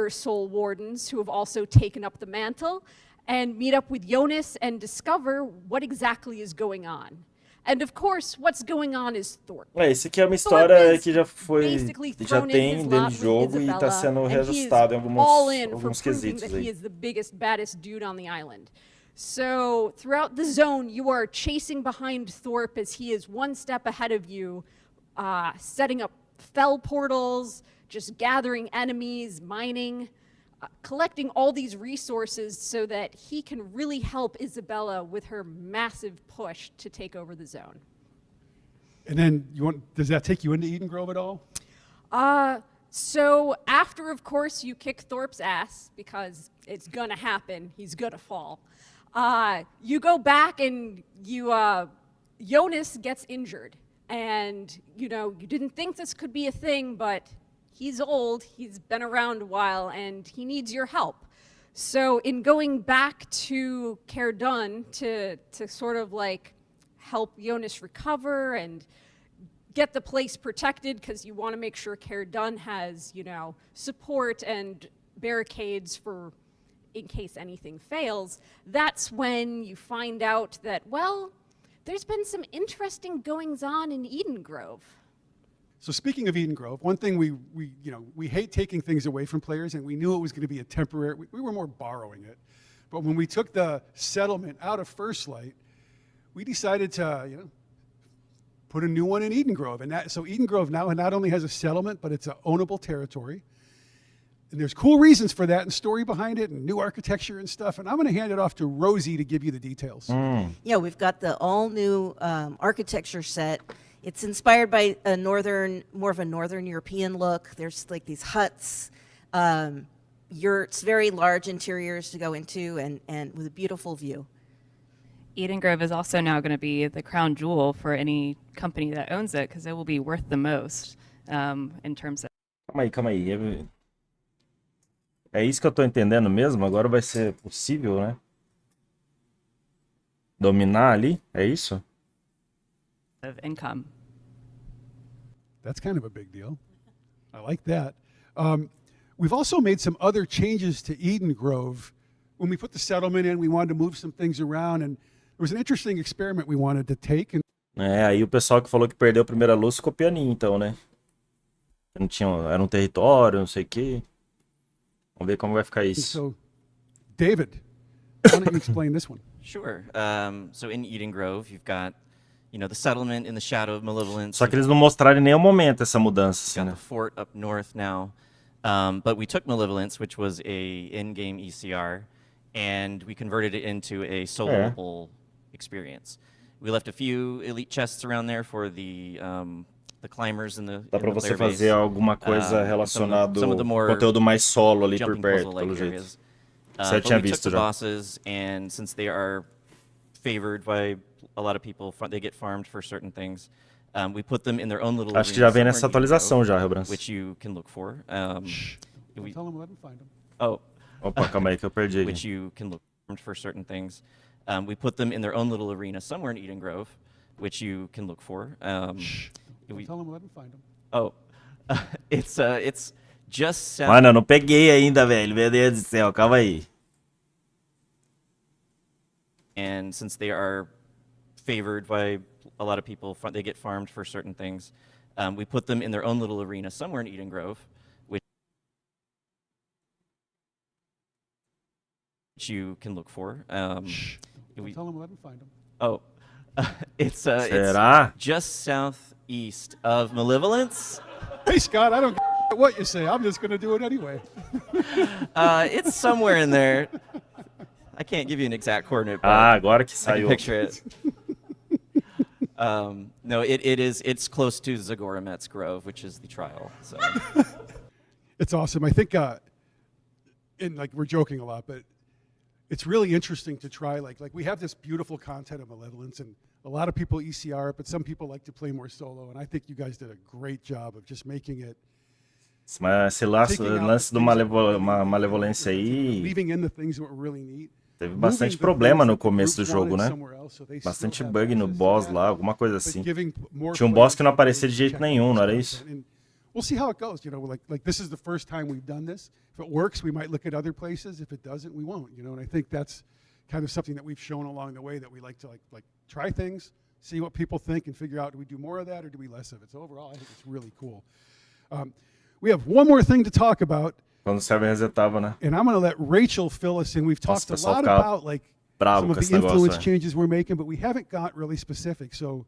soul wardens who have also taken up the mantle, and meet up with Jonas and discover what exactly is going on. And of course, what's going on is Thorpe. Esse aqui é uma história que já Basically já thrown in tem his dentro lot do with jogo e está Isabella, sendo and he is reajustado em all in for alguns proving quesitos that he aí. is the biggest, baddest dude on the island. So throughout the zone, you are chasing behind Thorpe as he is one step ahead of you, setting up fell portals, just gathering enemies, mining, collecting all these resources so that he can really help Isabella with her massive push to take over the zone. And then does that take you into Eden Grove at all? So after, of course, you kick Thorpe's ass, because it's gonna happen, he's gonna fall, you go back and Jonas gets injured. And, you didn't think this could be a thing, but he's old, he's been around a while, and he needs your help. So in going back to Caerdon to sort of like help Jonas recover and get the place protected, because you want to make sure Caerdon has, support and barricades for in case anything fails, that's when you find out that, well, there's been some interesting goings-on in Eden Grove. So speaking of Eden Grove, one thing we hate taking things away from players, and we knew it was going to be a temporary, we were more borrowing it. But when we took the settlement out of First Light, we decided to, put a new one in Eden Grove. And so Eden Grove now not only has a settlement, but it's an ownable territory. And there's cool reasons for that and story behind it and new architecture and stuff. And I'm going to hand it off to Rosie to give you the details. Yeah, we've got the all-new architecture set. It's inspired by more of a northern European look. There's like these huts, yurts, very large interiors to go into, and with a beautiful view. Eden Grove is also now going to be the crown jewel for any company that owns it, because it will be worth the most in terms of... Calma aí. É isso que eu tô entendendo mesmo? Agora vai ser possível, né? Dominar ali? É isso? of income. That's kind of a big deal. I like that. We've also made some other changes to Eden Grove. When we put the settlement in, we wanted to move some things around, and there was an interesting experiment we wanted to take. And aí o pessoal que falou que perdeu a primeira luz ficou pianinho, então, né? Não tinha, era um território, não sei o quê. Vamos ver como vai ficar isso. So, David, why don't you explain this one? Sure. So in Eden Grove, you've got, the settlement in the shadow of Malevolence. Só que eles não mostraram em nenhum momento essa mudança, assim, Got né? the fort up north now. But we took Malevolence, which was a in-game ECR, and we converted it into a soloable experience. We left a few elite chests around there for the climbers and the Dá pra você player base. fazer alguma coisa relacionado some of the more conteúdo mais solo ali por jumping perto, puzzle-like pelo jeito. areas. Isso eu But tinha we took visto the já. bosses, and since they are favored by a lot of people, they get farmed for certain things. We put them in their own little Acho que já vem arena nessa somewhere in Eden atualização Grove, já, Rebrança. which you can look for. Don't tell them, let them find them. Oh, Opa, calma aí que eu perdi which aqui. you can look for certain things. We put them in their own little arena somewhere in Eden Grove, which you can look for. Don't tell them, let them find them. Oh, it's just south. Mano, eu não peguei ainda, velho. Meu Deus do céu, calma aí. And since they are favored by a lot of people, they get farmed for certain things. We put them in their own little arena somewhere in Eden Grove, which you can look for. Don't tell them, let them find them. Oh, it's Será? just southeast of Malevolence. Hey, Scott, I don't care what you say. I'm just going to do it anyway. It's somewhere in there. I can't give you an exact coordinate, but Agora que I can saiu. picture it. No, it's close to Zagoramet's Grove, which is the trial. So It's awesome. I think, we're joking a lot, but it's really interesting to try. Like we have this beautiful content of Malevolence, and a lot of people ECR it, but some people like to play more solo. And I think you guys did a great job of just making it. Mas esse lance do malevolência aí, Leaving in the things that were really neat. teve bastante Moving the problema things no that começo do group jogo, wanted né? somewhere else, so they still Bastante have bug no access to boss that, lá, alguma coisa but assim. giving more Tinha boss que não players aparecia de jeito check nenhum, não era out isso? and we'll see how it goes. Like this is the first time we've done this. If it works, we might look at other places. If it doesn't, we won't. And I think that's kind of something that we've shown along the way, that we like to like try things, see what people think, and figure out, do we do more of that or do we less of it? So overall, I think it's really cool. We have one more thing to talk about, Quando o server resetava, né? and I'm going to let Rachel fill us in. We've talked a pessoal lot ficava about bravo some com of esse the negócio. influence É. changes we're making, but we haven't got really specific. So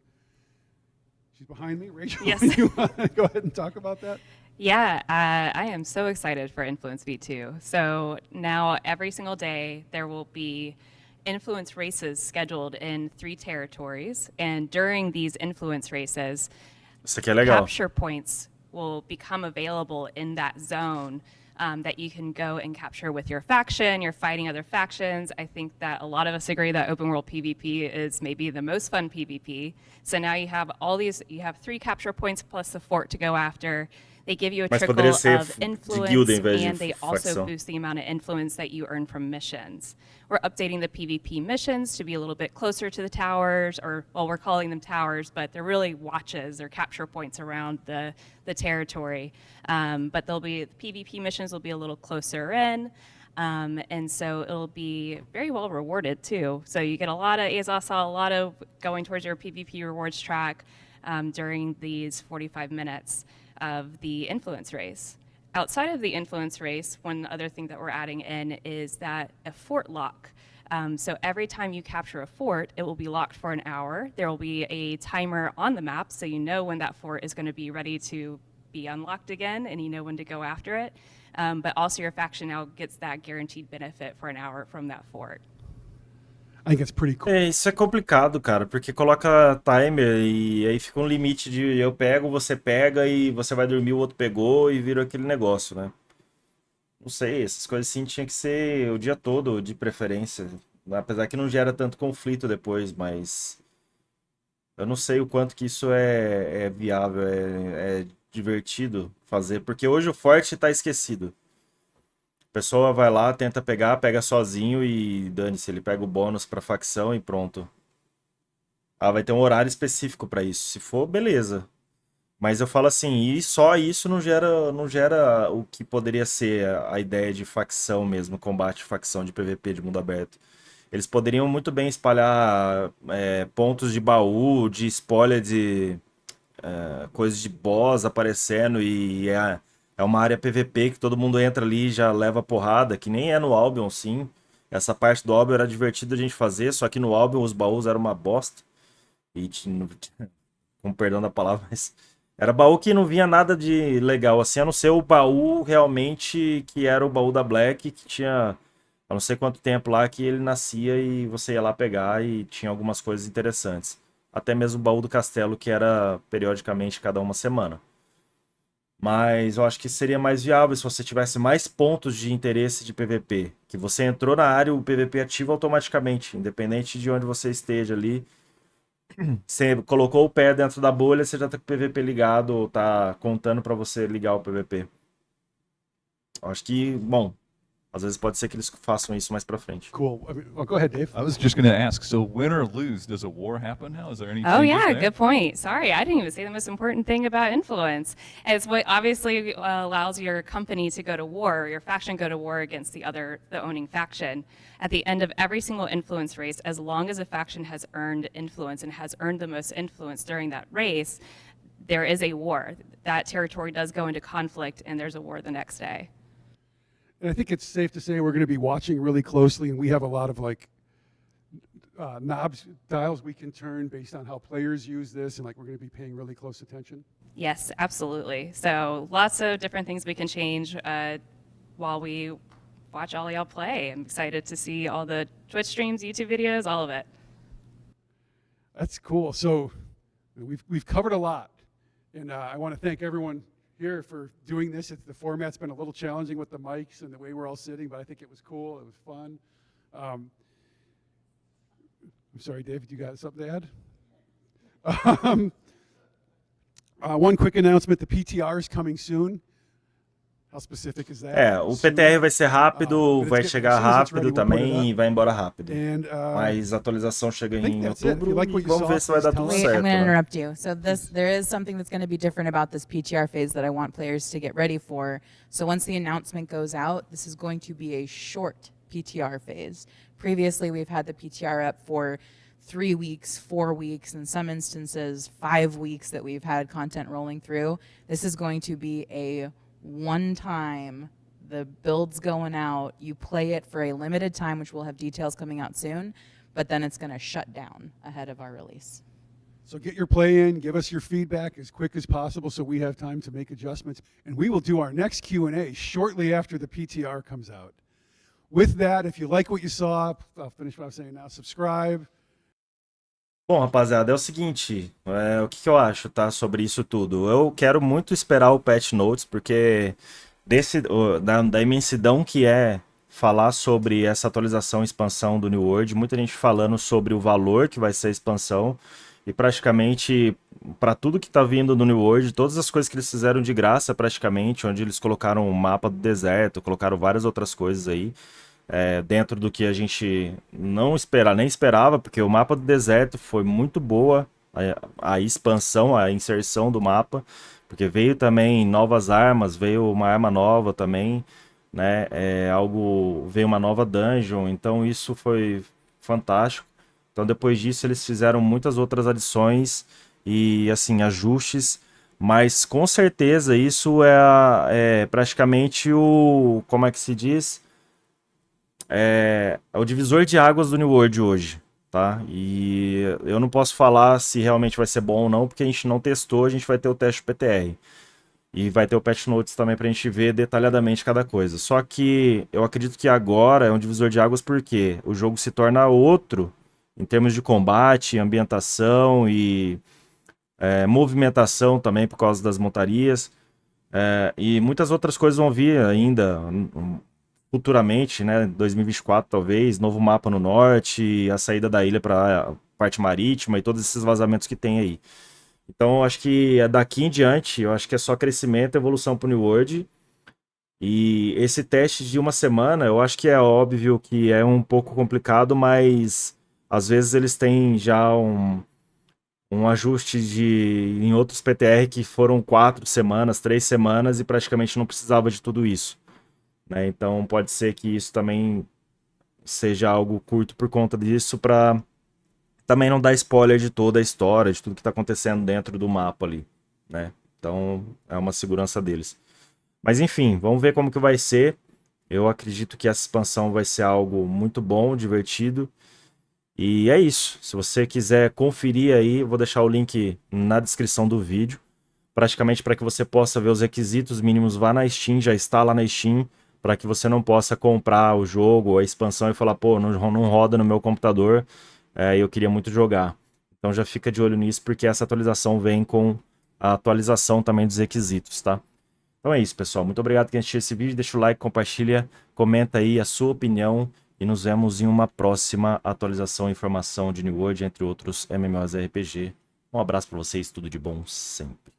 she's behind me, Rachel. Yes. You want to go ahead and talk about that? Yeah, I am so excited for Influence V2. So now every single day there will be influence races scheduled in 3 territories. And during these influence races, Isso aqui é legal. capture points will become available in that zone that you can go and capture with your faction. You're fighting other factions. I think that a lot of us agree that open world PvP is maybe the most fun PvP. So now you have all these, you have 3 capture points plus the fort to go after. They give you a Mas trickle poderia ser of de influence, guilda em vez de and they also facção. boost the amount of influence that you earn from missions. We're updating the PvP missions to be a little bit closer to the towers, or, well, we're calling them towers, but they're really watches or capture points around the territory. But they'll be, the PvP missions will be a little closer in. And so it'll be very well rewarded too. So you get a lot of, as I saw, a lot of going towards your PvP rewards track during these 45 minutes of the influence race. Outside of the influence race, one other thing that we're adding in is that a fort lock. So every time you capture a fort, it will be locked for an hour. There will be a timer on the map, so you know when that fort is going to be ready to be unlocked again, and you know when to go after it. But also your faction now gets that guaranteed benefit for an hour from that fort. I think it's pretty cool. É, isso é complicado, cara, porque coloca timer e aí fica um limite de eu pego, você pega e você vai dormir, o outro pegou e vira aquele negócio, né? Não sei, essas coisas assim tinha que ser o dia todo, de preferência. Apesar que não gera tanto conflito depois, mas eu não sei o quanto que isso é viável, é divertido fazer, porque hoje o forte tá esquecido. A pessoa vai lá, tenta pegar, pega sozinho e dane-se, ele pega o bônus pra facção e pronto. Ah, vai ter um horário específico pra isso. Se for, beleza. Mas eu falo assim, e só isso não gera o que poderia ser a ideia de facção mesmo, combate de facção de PVP de mundo aberto. Eles poderiam muito bem espalhar pontos de baú, de spoiler de coisas de boss aparecendo e é uma área PVP que todo mundo entra ali e já leva porrada, que nem é no Albion, sim. Essa parte do Albion era divertida a gente fazer, só que no Albion os baús eram uma bosta. E, com perdão da palavra, mas era baú que não vinha nada de legal, assim, a não ser o baú realmente que era o baú da Black, que tinha eu não sei quanto tempo lá que ele nascia e você ia lá pegar e tinha algumas coisas interessantes. Até mesmo o baú do castelo, que era periodicamente cada uma semana. Mas eu acho que seria mais viável se você tivesse mais pontos de interesse de PVP. Que você entrou na área, o PVP ativa automaticamente, independente de onde você esteja ali. Você colocou o pé dentro da bolha, você já tá com o PVP ligado ou tá contando para você ligar o PVP. Eu acho que, bom, às vezes pode ser que eles façam isso mais pra frente. Cool. Well, go ahead, Dave. I was just going to ask, so win or lose, does a war happen now? Is there any Oh changes yeah, there? good point. Sorry, I didn't even say the most important thing about influence. It's what obviously allows your company to go to war, or your faction go to war against the owning faction. At the end of every single influence race, as long as a faction has earned influence and has earned the most influence during that race, there is a war. That territory does go into conflict, and there's a war the next day. And I think it's safe to say we're going to be watching really closely, and we have a lot of like knobs, dials we can turn based on how players use this, and like we're going to be paying really close attention. Yes, absolutely. So lots of different things we can change while we watch all y'all play. I'm excited to see all the Twitch streams, YouTube videos, all of it. That's cool. So we've covered a lot, and I want to thank everyone here for doing this. The format's been a little challenging with the mics and the way we're all sitting, but I think it was cool. It was fun. I'm sorry, David, you got something to add? One quick announcement, the PTR is coming soon. How specific is that? O PTR vai ser rápido, vai chegar rápido também e vai embora rápido. And, Mas a atualização chega em that's it. If you outubro like what e you vamos saw, ver se vai dar tudo please Wait, certo. I'm going to né? interrupt you. So there is something that's going to be different about this PTR phase that I want players to get ready for. So once the announcement goes out, this is going to be a short PTR phase. Previously, we've had the PTR up for 3 weeks, 4 weeks, in some instances 5 weeks that we've had content rolling through. This is going to be a one-time the build's going out. You play it for a limited time, which we'll have details coming out soon, but then it's going to shut down ahead of our release. So get your play in, give us your feedback as quick as possible so we have time to make adjustments. And we will do our next Q&A shortly after the PTR comes out. With that, if you like what you saw, I'll finish what I'm saying now, subscribe. Bom, rapaziada, é o seguinte, o que eu acho, tá, sobre isso tudo. Eu quero muito esperar o patch notes, porque da imensidão que é falar sobre essa atualização e expansão do New World, muita gente falando sobre o valor que vai ser a expansão, e praticamente, para tudo que está vindo do New World, todas as coisas que eles fizeram de graça, praticamente, onde eles colocaram o mapa do deserto, colocaram várias outras coisas aí, dentro do que a gente nem esperava, porque o mapa do deserto foi muito boa, a expansão, a inserção do mapa, porque veio também novas armas, veio uma arma nova também, né? Veio uma nova dungeon, então isso foi fantástico. Então depois disso eles fizeram muitas outras adições e assim ajustes, mas com certeza isso é praticamente como é que se diz? É o divisor de águas do New World hoje, tá? E eu não posso falar se realmente vai ser bom ou não, porque a gente não testou, a gente vai ter o teste PTR. E vai ter o patch notes também pra gente ver detalhadamente cada coisa. Só que eu acredito que agora é um divisor de águas porque o jogo se torna outro em termos de combate, ambientação e movimentação também por causa das montarias. E muitas outras coisas vão vir ainda futuramente, né? 2024 talvez, novo mapa no norte, a saída da ilha para a parte marítima e todos esses vazamentos que tem aí. Então eu acho que daqui em diante, eu acho que é só crescimento e evolução pro New World. E esse teste de uma semana, eu acho que é óbvio que é um pouco complicado, mas às vezes eles têm já um ajuste em outros PTR que foram 4 semanas, 3 semanas e praticamente não precisava de tudo isso, né? Então pode ser que isso também seja algo curto por conta disso, para também não dar spoiler de toda a história, de tudo que está acontecendo dentro do mapa ali, né? Então é uma segurança deles. Mas enfim, vamos ver como que vai ser. Eu acredito que essa expansão vai ser algo muito bom, divertido. E é isso. Se você quiser conferir aí, eu vou deixar o link na descrição do vídeo. Praticamente para que você possa ver os requisitos mínimos, vá na Steam, já está lá na Steam, para que você não possa comprar o jogo, a expansão e falar, pô, não roda no meu computador, eu queria muito jogar. Então já fica de olho nisso, porque essa atualização vem com a atualização também dos requisitos, tá? Então é isso, pessoal. Muito obrigado por quem assistiu esse vídeo. Deixa o like, compartilha, comenta aí a sua opinião e nos vemos em uma próxima atualização e informação de New World, entre outros MMORPG. Um abraço para vocês, tudo de bom sempre.